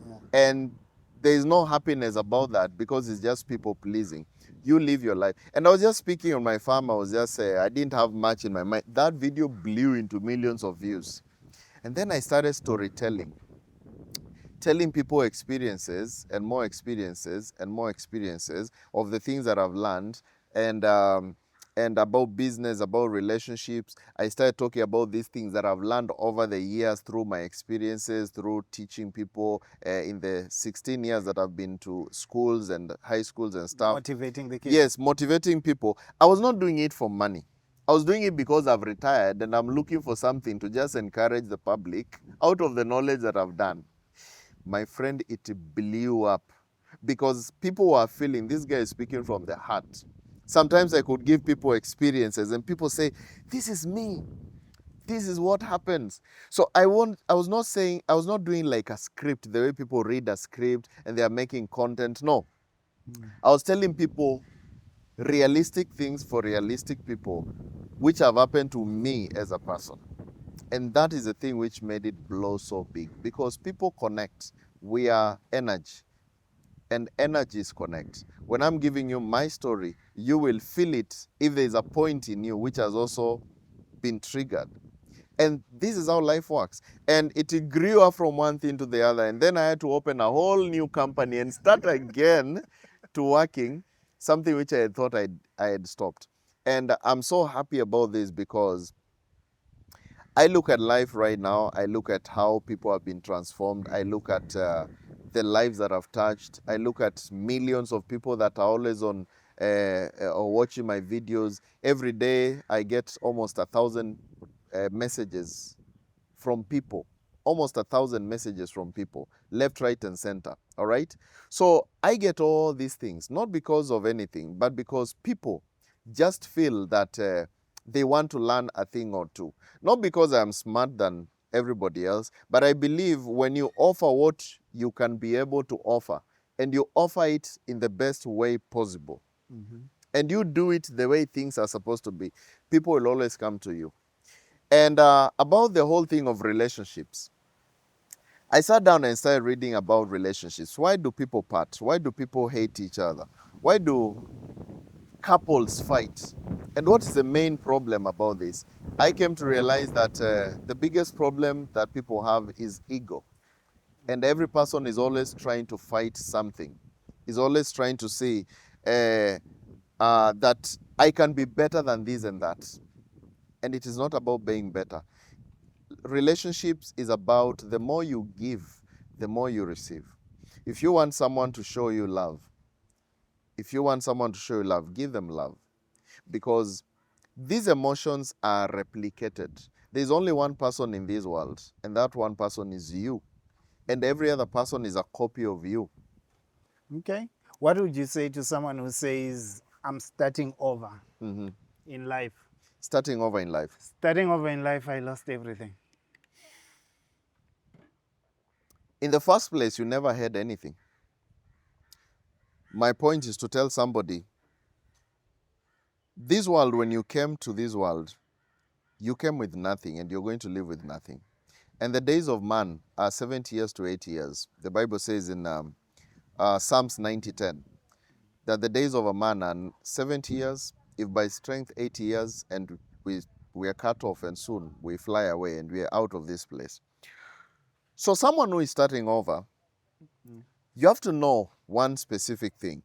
Yeah. And there is no happiness about that because it's just people pleasing. You live your life. And I was just speaking on my farm. I was just saying, I didn't have much in my mind. That video blew into millions of views. And then I started storytelling, telling people experiences and more experiences and more experiences of the things that I've learned and about business, about relationships. I started talking about these things that I've learned over the years through my experiences, through teaching people in the 16 years that I've been to schools and high schools and stuff. Motivating the kids. Yes, motivating people. I was not doing it for money. I was doing it because I've retired and I'm looking for something to just encourage the public out of the knowledge that I've done. My friend, it blew up because people were feeling this guy is speaking from the heart. Sometimes I could give people experiences and people say, this is me. This is what happens. So I was not doing like a script, the way people read a script and they are making content. No. I was telling people realistic things for realistic people, which have happened to me as a person. And that is the thing which made it blow so big because people connect. We are energy and energies connect. When I'm giving you my story, you will feel it if there's a point in you which has also been triggered. And this is how life works. And it grew up from one thing to the other. And then I had to open a whole new company and start again to working, something which I had thought I had stopped. And I'm so happy about this because I look at life right now. I look at how people have been transformed. I look at the lives that I've touched. I look at millions of people that are always on or watching my videos. Every day I get almost 1,000 messages from people. Almost 1,000 messages from people, left, right, and center. All right? So I get all these things, not because of anything, but because people just feel that they want to learn a thing or two. Not because I'm smart than everybody else, but I believe when you offer what you can be able to offer, and you offer it in the best way possible, and you do it the way things are supposed to be, people will always come to you. And about the whole thing of relationships, I sat down and started reading about relationships. Why do people part? Why do people hate each other? Why do couples fight? And what is the main problem about this? I came to realize that the biggest problem that people have is ego. And every person is always trying to fight something. Is always trying to say that I can be better than this and that. And it is not about being better. Relationships is about the more you give, the more you receive. If you want someone to show you love, give them love. Because these emotions are replicated. There's only one person in this world, and that one person is you. And every other person is a copy of you. Okay. What would you say to someone who says, I'm starting over in life? Starting over in life. Starting over in life, I lost everything. In the first place, you never had anything. My point is to tell somebody, this world, when you came to this world, you came with nothing and you're going to live with nothing. And the days of man are 70 years to 80 years. The Bible says in Psalms 90:10 that the days of a man are 70 years, if by strength 80 years, and we are cut off and soon we fly away and we are out of this place. So someone who is starting over, you have to know one specific thing.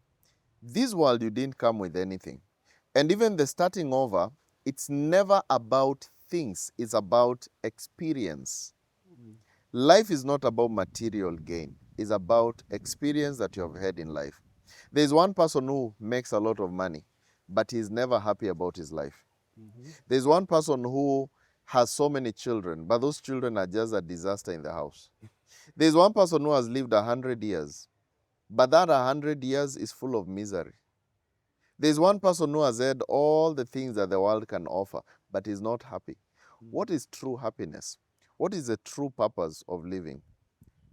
This world, you didn't come with anything. And even the starting over, it's never about things, it's about experience. Life is not about material gain, it's about experience that you have had in life. There's one person who makes a lot of money, but he's never happy about his life. There's one person who has so many children, but those children are just a disaster in the house. There's one person who has lived 100 years, but that 100 years is full of misery. There's one person who has had all the things that the world can offer, but is not happy. What is true happiness? What is the true purpose of living?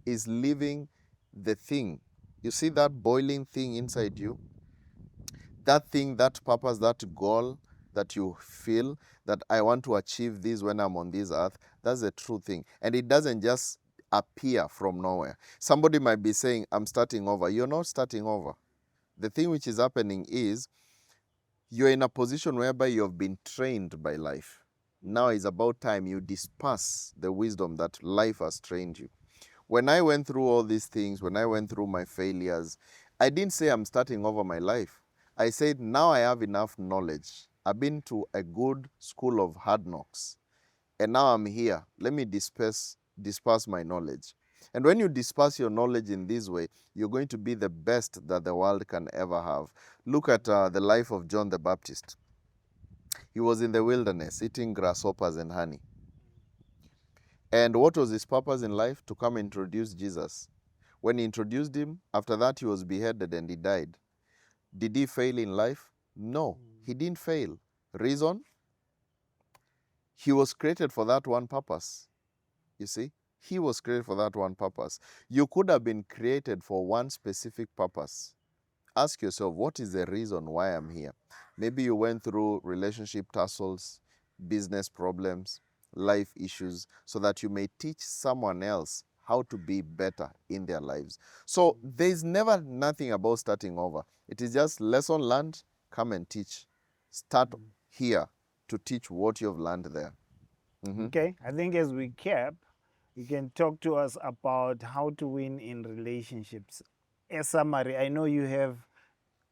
Is living the thing. You see that boiling thing inside you? That thing, that purpose, that goal that you feel that I want to achieve this when I'm on this earth, that's the true thing. And it doesn't just appear from nowhere. Somebody might be saying, I'm starting over. You're not starting over. The thing which is happening is you're in a position whereby you've been trained by life. Now it's about time you disperse the wisdom that life has trained you. When I went through all these things, when I went through my failures, I didn't say I'm starting over my life. I said, now I have enough knowledge. I've been to a good school of hard knocks. And now I'm here. Let me disperse my knowledge. And when you disperse your knowledge in this way, you're going to be the best that the world can ever have. Look at the life of John the Baptist. He was in the wilderness eating grasshoppers and honey. And what was his purpose in life? To come introduce Jesus. When he introduced him, after that he was beheaded and he died. Did he fail in life? No, he didn't fail. Reason? He was created for that one purpose. You see? He was created for that one purpose. You could have been created for one specific purpose. Ask yourself, what is the reason why I'm here? Maybe you went through relationship tussles, business problems, life issues, so that you may teach someone else how to be better in their lives. So there's never nothing about starting over. It is just lesson learned, come and teach. Start here to teach what you've learned there. Okay, I think as we cap, you can talk to us about how to win in relationships. A summary, I know you have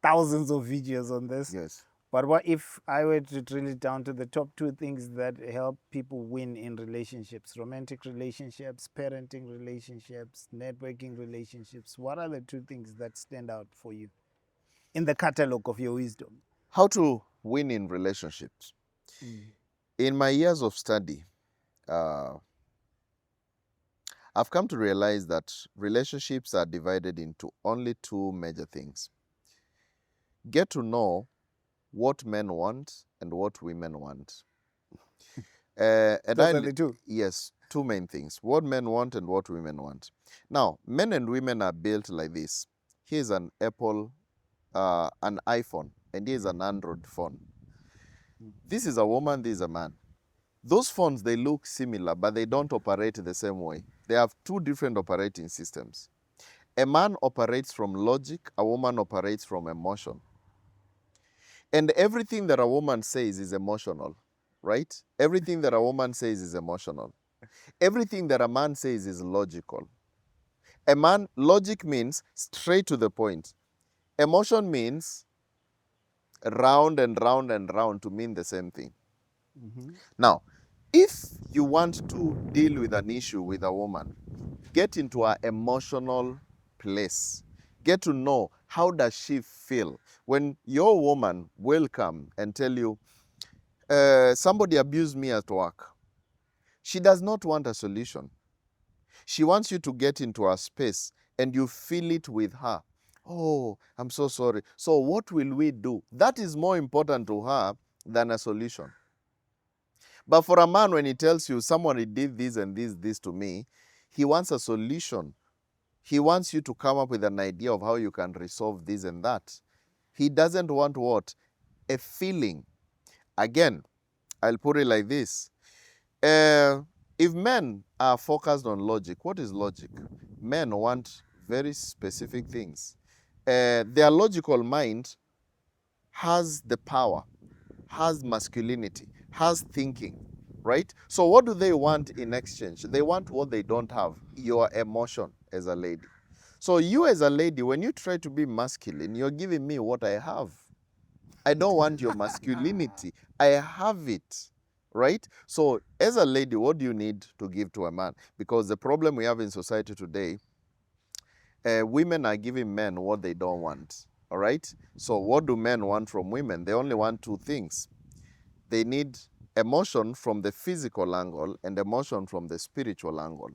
thousands of videos on this. Yes. But what if I were to drill it down to the top two things that help people win in relationships? Romantic relationships, parenting relationships, networking relationships. What are the two things that stand out for you in the catalog of your wisdom? How to win in relationships. In my years of study, I've come to realize that relationships are divided into only two major things. Get to know what men want and what women want. Those are the two? Yes, two main things. What men want and what women want. Now, men and women are built like this. Here's an Apple, an iPhone, and here's an Android phone. This is a woman, this is a man. Those phones, they look similar, but they don't operate the same way. They have two different operating systems. A man operates from logic, a woman operates from emotion. And everything that a woman says is emotional, right? Everything that a woman says is emotional. Everything that a man says is logical. Logic means straight to the point. Emotion means round and round and round to mean the same thing. Now, if you want to deal with an issue with a woman, get into her emotional place. Get to know, how does she feel? When your woman will come and tell you, somebody abused me at work, she does not want a solution. She wants you to get into her space and you feel it with her. Oh, I'm so sorry. So what will we do? That is more important to her than a solution. But for a man, when he tells you somebody did this and this to me, he wants a solution He wants you to come up with an idea of how you can resolve this and that. He doesn't want what? A feeling. Again, I'll put it like this. If men are focused on logic, what is logic? Men want very specific things. Their logical mind has the power, has masculinity, has thinking, right? So what do they want in exchange? They want what they don't have, your emotion as a lady. So you as a lady, when you try to be masculine, you're giving me what I have. I don't want your masculinity. I have it, right? So as a lady, what do you need to give to a man? Because the problem we have in society today, women are giving men what they don't want, all right? So what do men want from women? They only want two things. They need emotion from the physical angle and emotion from the spiritual angle.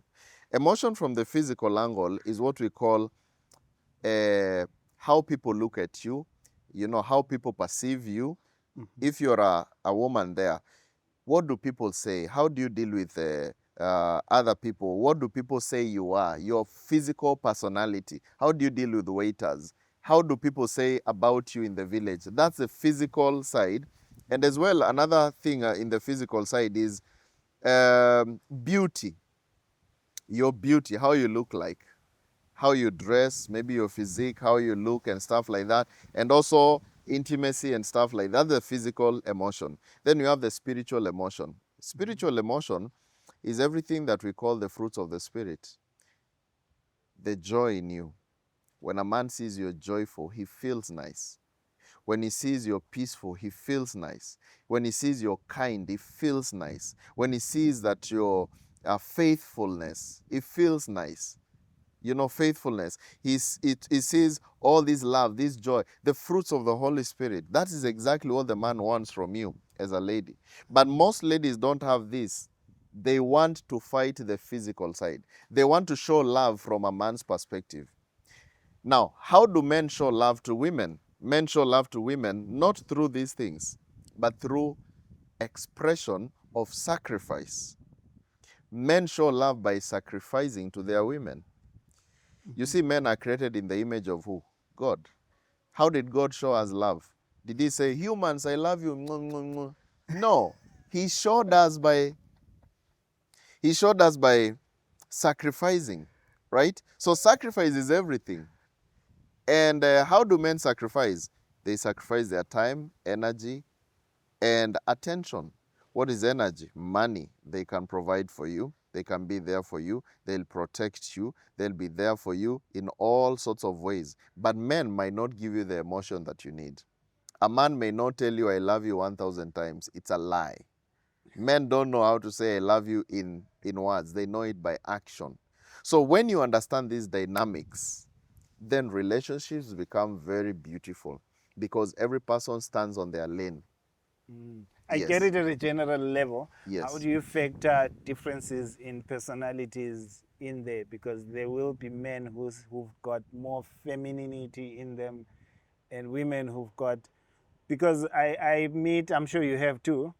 Emotion from the physical angle is what we call how people look at you, how people perceive you. If you're a woman there, what do people say? How do you deal with other people? What do people say you are? Your physical personality. How do you deal with waiters? How do people say about you in the village? That's the physical side. And as well, another thing in the physical side is beauty. Your beauty, how you look like, how you dress, maybe your physique, how you look and stuff like that. And also intimacy and stuff like that, the physical emotion. Then you have the spiritual emotion. Spiritual emotion is everything that we call the fruits of the spirit. The joy in you. When a man sees you're joyful, he feels nice. When he sees you're peaceful, he feels nice. When he sees you're kind, he feels nice. When he sees that you're faithfulness, he feels nice. Faithfulness. He sees all this love, this joy, the fruits of the Holy Spirit. That is exactly what the man wants from you as a lady. But most ladies don't have this. They want to fight the physical side. They want to show love from a man's perspective. Now, how do men show love to women? Men show love to women not through these things, but through expression of sacrifice. Men show love by sacrificing to their women. You see, men are created in the image of who? God. How did God show us love? Did he say, humans, I love you? No. He showed us by sacrificing, right? So sacrifice is everything. And how do men sacrifice? They sacrifice their time, energy, and attention. What is energy? Money. They can provide for you. They can be there for you. They'll protect you. They'll be there for you in all sorts of ways. But men might not give you the emotion that you need. A man may not tell you, I love you 1,000 times. It's a lie. Men don't know how to say, I love you in words. They know it by action. So when you understand these dynamics, then relationships become very beautiful because every person stands on their lane. I get it at a general level. Yes. How do you factor differences in personalities in there? Because there will be men who've got more femininity in them and women who've got, because I meet, I'm sure you have too,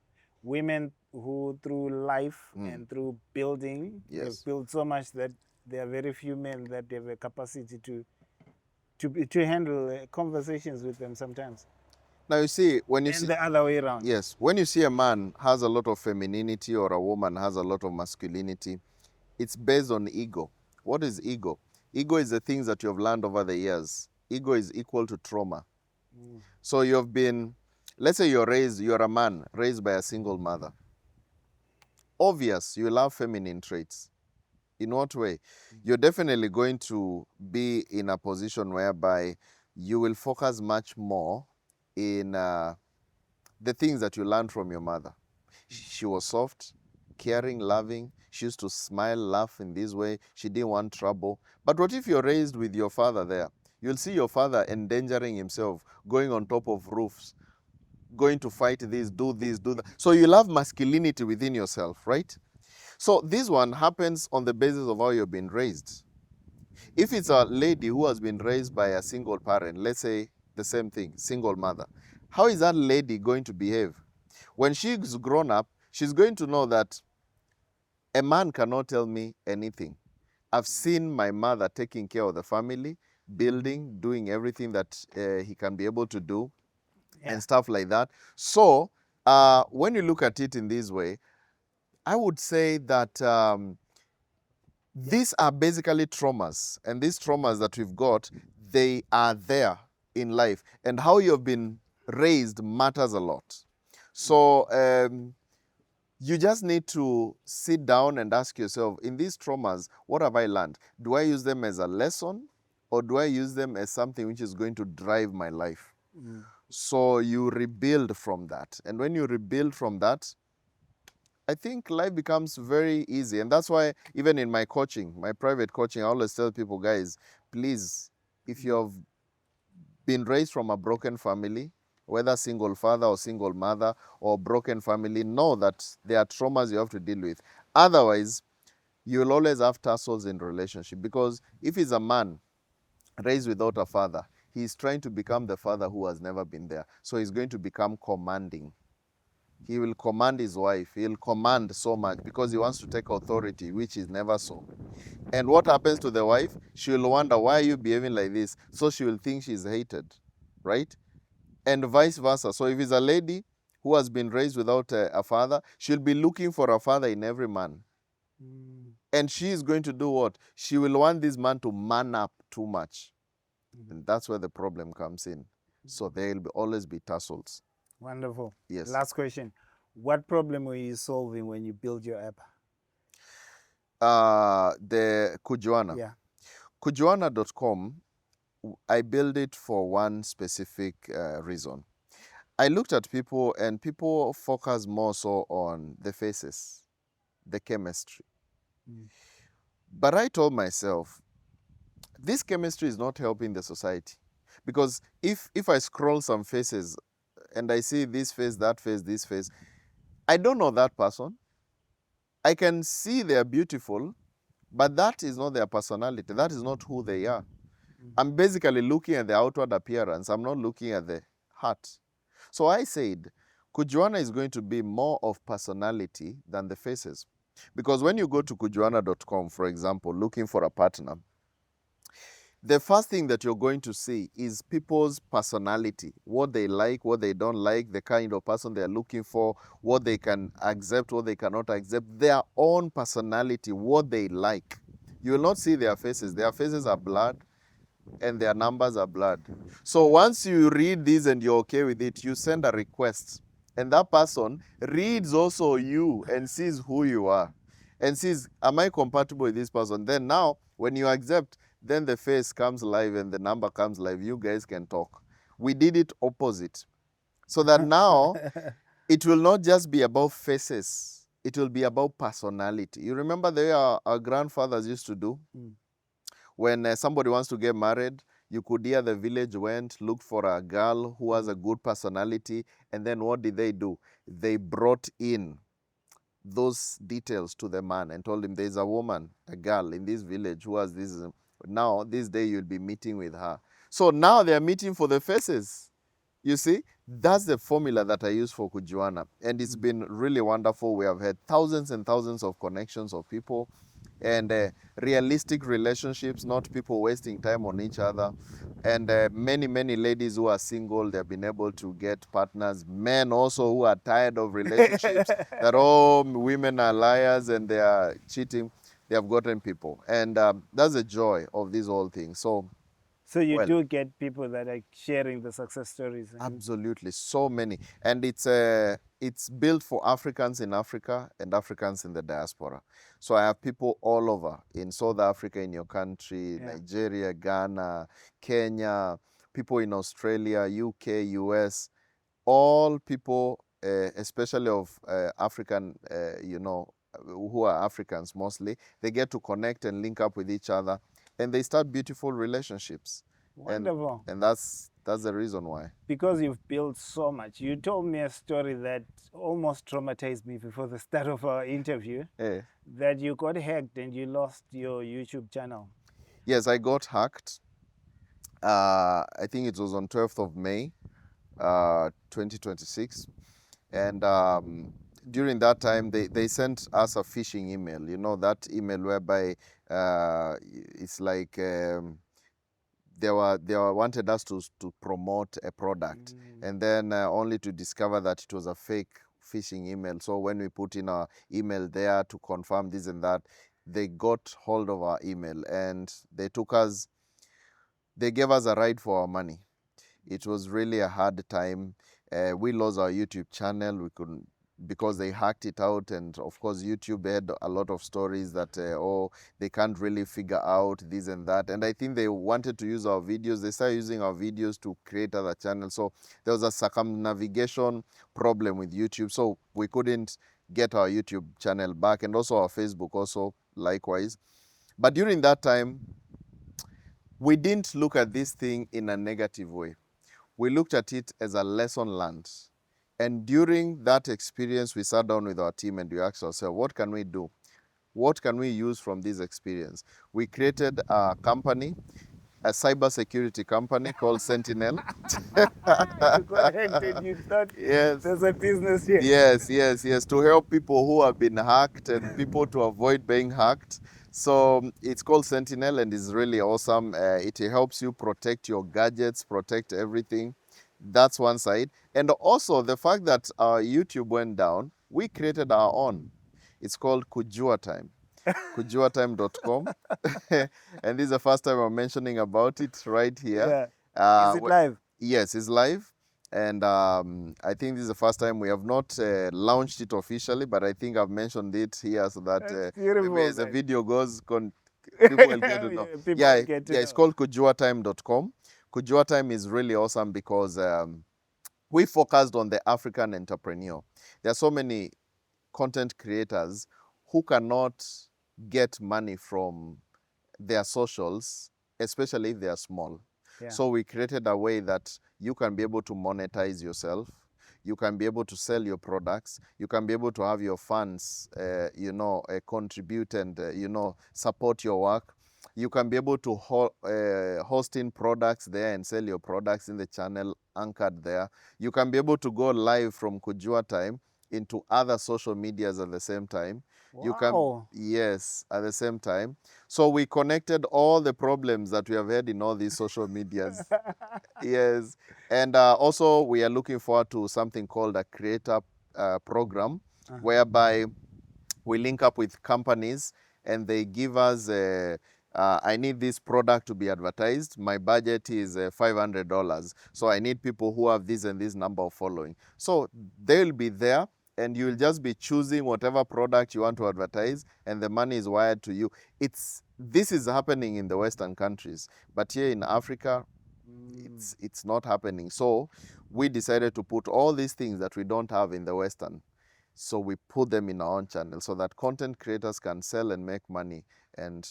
women who through life and through building, Yes. have built so much that there are very few men that have a capacity to handle conversations with them sometimes. Now you see, when you And see the other way around. yes, when you see a man has a lot of femininity or a woman has a lot of masculinity, it's based on ego. What is ego? Ego is the things that you have learned over the years. Ego is equal to trauma. So you've been, let's say you're a man raised by a single mother. Obvious, you love feminine traits. In what way? You're definitely going to be in a position whereby you will focus much more in the things that you learned from your mother. She was soft, caring, loving. She used to smile, laugh in this way. She didn't want trouble. But what if you're raised with your father there? You'll see your father endangering himself, going on top of roofs, going to fight this, do that. So you love masculinity within yourself, right? So this one happens on the basis of how you've been raised. If it's a lady who has been raised by a single parent, let's say the same thing, single mother, how is that lady going to behave? When she's grown up, she's going to know that a man cannot tell me anything. I've seen my mother taking care of the family, building, doing everything that he can be able to do, and stuff like that. So when you look at it in this way, I would say that these are basically traumas, and these traumas that we've got, they are there in life, and how you've been raised matters a lot. So you just need to sit down and ask yourself, in these traumas, what have I learned? Do I use them as a lesson, or do I use them as something which is going to drive my life? So you rebuild from that, and when you rebuild from that, I think life becomes very easy. And that's why even in my coaching, my private coaching, I always tell people, guys, please, if you have been raised from a broken family, whether single father or single mother or broken family, know that there are traumas you have to deal with. Otherwise, you will always have tussles in relationship, because if he's a man raised without a father, he's trying to become the father who has never been there. So he's going to become commanding. He will command his wife. He'll command so much because he wants to take authority, which is never so. And what happens to the wife? She will wonder, why are you behaving like this? So she will think she's hated, right? And vice versa. So if it's a lady who has been raised without a father, she'll be looking for a father in every man. And she is going to do what? She will want this man to man up too much. And that's where the problem comes in. So there will always be tussles. Wonderful. Yes. Last question. What problem were you solving when you built your app? The Kujuana. Yeah. Kujuana.com, I built it for one specific reason. I looked at people, and people focus more so on the faces, the chemistry. But I told myself, this chemistry is not helping the society. Because if I scroll some faces and I see this face, that face, this face, I don't know that person. I can see they are beautiful, but that is not their personality. That is not who they are. I'm basically looking at the outward appearance. I'm not looking at the heart. So I said, Kujuana is going to be more of personality than the faces. Because when you go to kujuana.com, for example, looking for a partner, the first thing that you're going to see is people's personality, what they like, what they don't like, the kind of person they're looking for, what they can accept, what they cannot accept, their own personality, what they like. You will not see their faces. Their faces are blurred and their numbers are blurred. So once you read this and you're okay with it, you send a request. And that person reads also you and sees who you are and sees, am I compatible with this person? Then now, when you accept, then the face comes live and the number comes live. You guys can talk. We did it opposite. So that now, it will not just be about faces. It will be about personality. You remember the way our grandfathers used to do? When somebody wants to get married, you could hear the village went, looked for a girl who has a good personality, and then what did they do? They brought in those details to the man and told him, there's a woman, a girl in this village who has this. Now, this day you'll be meeting with her. So now they're meeting for the faces. You see, that's the formula that I use for Kujuana. And it's been really wonderful. We have had thousands and thousands of connections of people, and realistic relationships, not people wasting time on each other. And many, many ladies who are single, they've been able to get partners. Men also who are tired of relationships, that all women are liars and they are cheating. They have gotten people. And that's the joy of these whole things. So you Well, do get people that are sharing the success stories. absolutely, so many. And it's built for Africans in Africa and Africans in the diaspora. So I have people all over, in South Africa, in your country, Nigeria, Ghana, Kenya, people in Australia, UK, US, all people, especially of African, who are Africans mostly, they get to connect and link up with each other, and they start beautiful relationships. Wonderful. And that's the reason why. Because you've built so much. You told me a story that almost traumatized me before the start of our interview, that you got hacked and you lost your YouTube channel. Yes, I got hacked. I think it was on 12th of May, 2026. And during that time, they sent us a phishing email, that email whereby It's like they were wanted us to promote a product, and then only to discover that it was a fake phishing email. So when we put in our email there to confirm this and that, they got hold of our email and they gave us a ride for our money. It was really a hard time. We lost our YouTube channel. We couldn't, because they hacked it out, and of course YouTube had a lot of stories that they can't really figure out this and that, and I think they wanted to use our videos. They started using our videos to create other channels, so there was a circumnavigation problem with YouTube, so we couldn't get our YouTube channel back, and also our Facebook also likewise. But during that time, we didn't look at this thing in a negative way. We looked at it as a lesson learned. And during that experience, we sat down with our team and we asked ourselves, what can we do? What can we use from this experience? We created a company, a cybersecurity company called Sentinel. You got hacked, you thought Yes. there's a business here. Yes, to help people who have been hacked and people to avoid being hacked. So it's called Sentinel and it's really awesome. It helps you protect your gadgets, protect everything. That's one side. And also the fact that our YouTube went down, we created our own. It's called Kujua Time. KujuaTime.com. And this is the first time I'm mentioning about it right here. Yeah. Is it live? Yes, it's live. And I think this is the first time we have not launched it officially, but I think I've mentioned it here so that maybe as the video goes, people will get to know. It's called KujuaTime.com. Kujua Time is really awesome because we focused on the African entrepreneur. There are so many content creators who cannot get money from their socials, especially if they are small. Yeah. So we created a way that you can be able to monetize yourself. You can be able to sell your products. You can be able to have your fans, contribute and, support your work. You can be able to host in products there and sell your products in the channel anchored there. You can be able to go live from Kujua Time into other social medias at the same time. Wow. You can, yes, at the same time. So we connected all the problems that we have had in all these social medias. Yes. And also we are looking forward to something called a creator program, whereby we link up with companies and they give us I need this product to be advertised. My budget is $500. So I need people who have this and this number of following. So they'll be there and you'll just be choosing whatever product you want to advertise and the money is wired to you. This is happening in the Western countries, but here in Africa, it's not happening. So we decided to put all these things that we don't have in the Western. So we put them in our own channel so that content creators can sell and make money. And,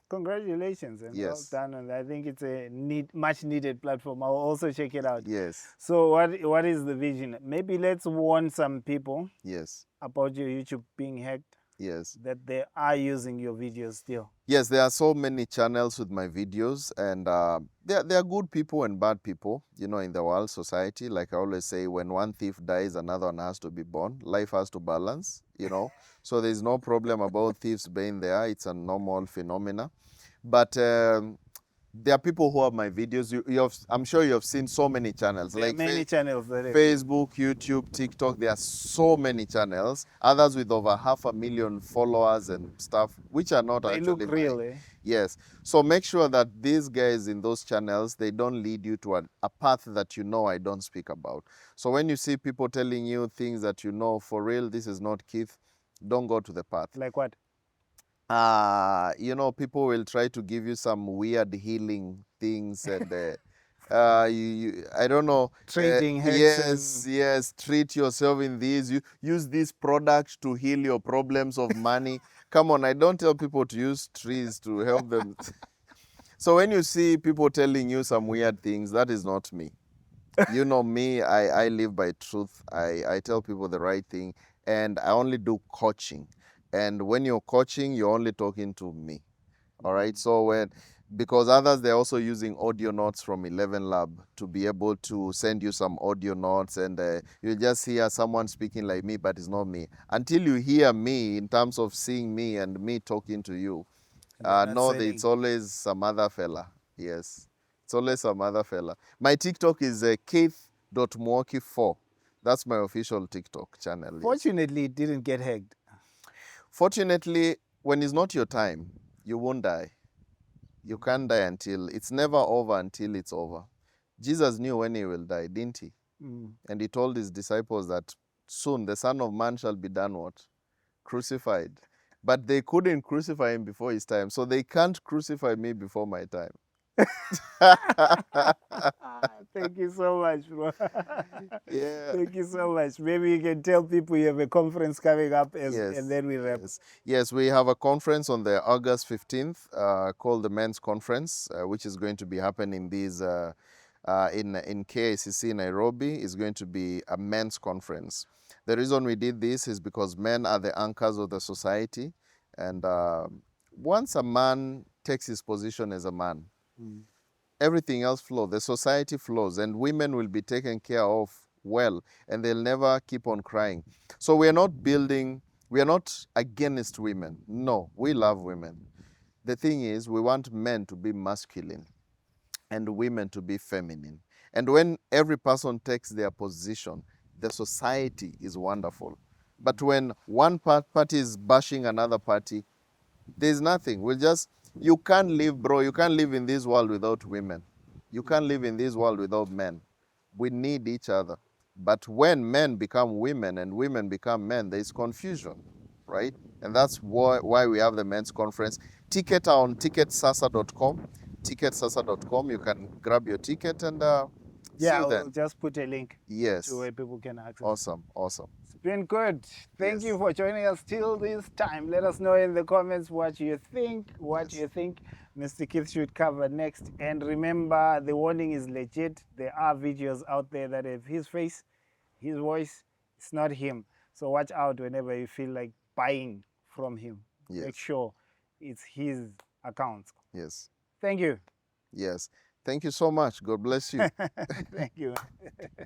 Congratulations and yes. well done. And I think it's a much needed platform. I'll also check it out. Yes. So what is the vision? Maybe let's warn some people Yes. about your YouTube being hacked. Yes. That they are using your videos still. Yes, there are so many channels with my videos, and there are good people and bad people, in the world, society. Like I always say, when one thief dies, another one has to be born. Life has to balance, So there's no problem about thieves being there. It's a normal phenomena. But there are people who have my videos. I'm sure you have seen so many channels. There like many channels. Facebook, YouTube, TikTok. There are so many channels. Others with over 500,000 followers and stuff, which are not actually. They look real, eh? Yes. So make sure that these guys in those channels, they don't lead you to a path that I don't speak about. So when you see people telling you things that for real, this is not Keith, don't go to the path. Like what? People will try to give you some weird healing things and I don't know. Trading hexes. Yes. Treat yourself in these. You use this product to heal your problems of money. Come on, I don't tell people to use trees to help them. So when you see people telling you some weird things, that is not me. You know me, I live by truth. I tell people the right thing, and I only do coaching. And when you're coaching, you're only talking to me. All right. So because others, they're also using audio notes from 11 Lab to be able to send you some audio notes, and you'll just hear someone speaking like me, but it's not me. Until you hear me in terms of seeing me and me talking to you, They're not No, selling. it's always some other fella. Yes, it's always some other fella. My TikTok is keith.mwoki4. That's my official TikTok channel. Yes. Fortunately, it didn't get hacked. Fortunately, when it's not your time, you won't die. You can't die until it's never over until it's over. Jesus knew when he will die, didn't he? And he told his disciples that soon the Son of Man shall be done what? Crucified. But they couldn't crucify him before his time, so they can't crucify me before my time. Thank you so much, bro. Yeah. Thank you so much. Maybe you can tell people you have a conference coming up, Yes. and then we wrap. Yes, we have a conference on the August 15th called the Men's Conference, which is going to be happening in KICC Nairobi. Is going to be a men's conference. The reason we did this is because men are the anchors of the society, and once a man takes his position as a man, everything else flows. The society flows, and women will be taken care of well, and they'll never keep on crying. So we are not against women. No, we love women. The thing is, we want men to be masculine and women to be feminine. And when every person takes their position, the society is wonderful. But when one party is bashing another party, there's nothing. You can't live, bro. You can't live in this world without women. You can't live in this world without men. We need each other. But when men become women and women become men, there's confusion, right? And that's why we have the men's conference. Ticket are on ticketsasa.com. Ticketsasa.com. You can grab your ticket and see you I'll then. just put a link Yes. to where people can access. Awesome. It's been good. Thank you Yes. for joining us till this time. Let us know in the comments what you think, you think Mr. Keith should cover next. And remember, the warning is legit. There are videos out there that have his face, his voice. It's not him. So watch out whenever you feel like buying from him. Yes. Make sure it's his account. Yes. Thank you. Yes. Thank you so much. God bless you. Thank you.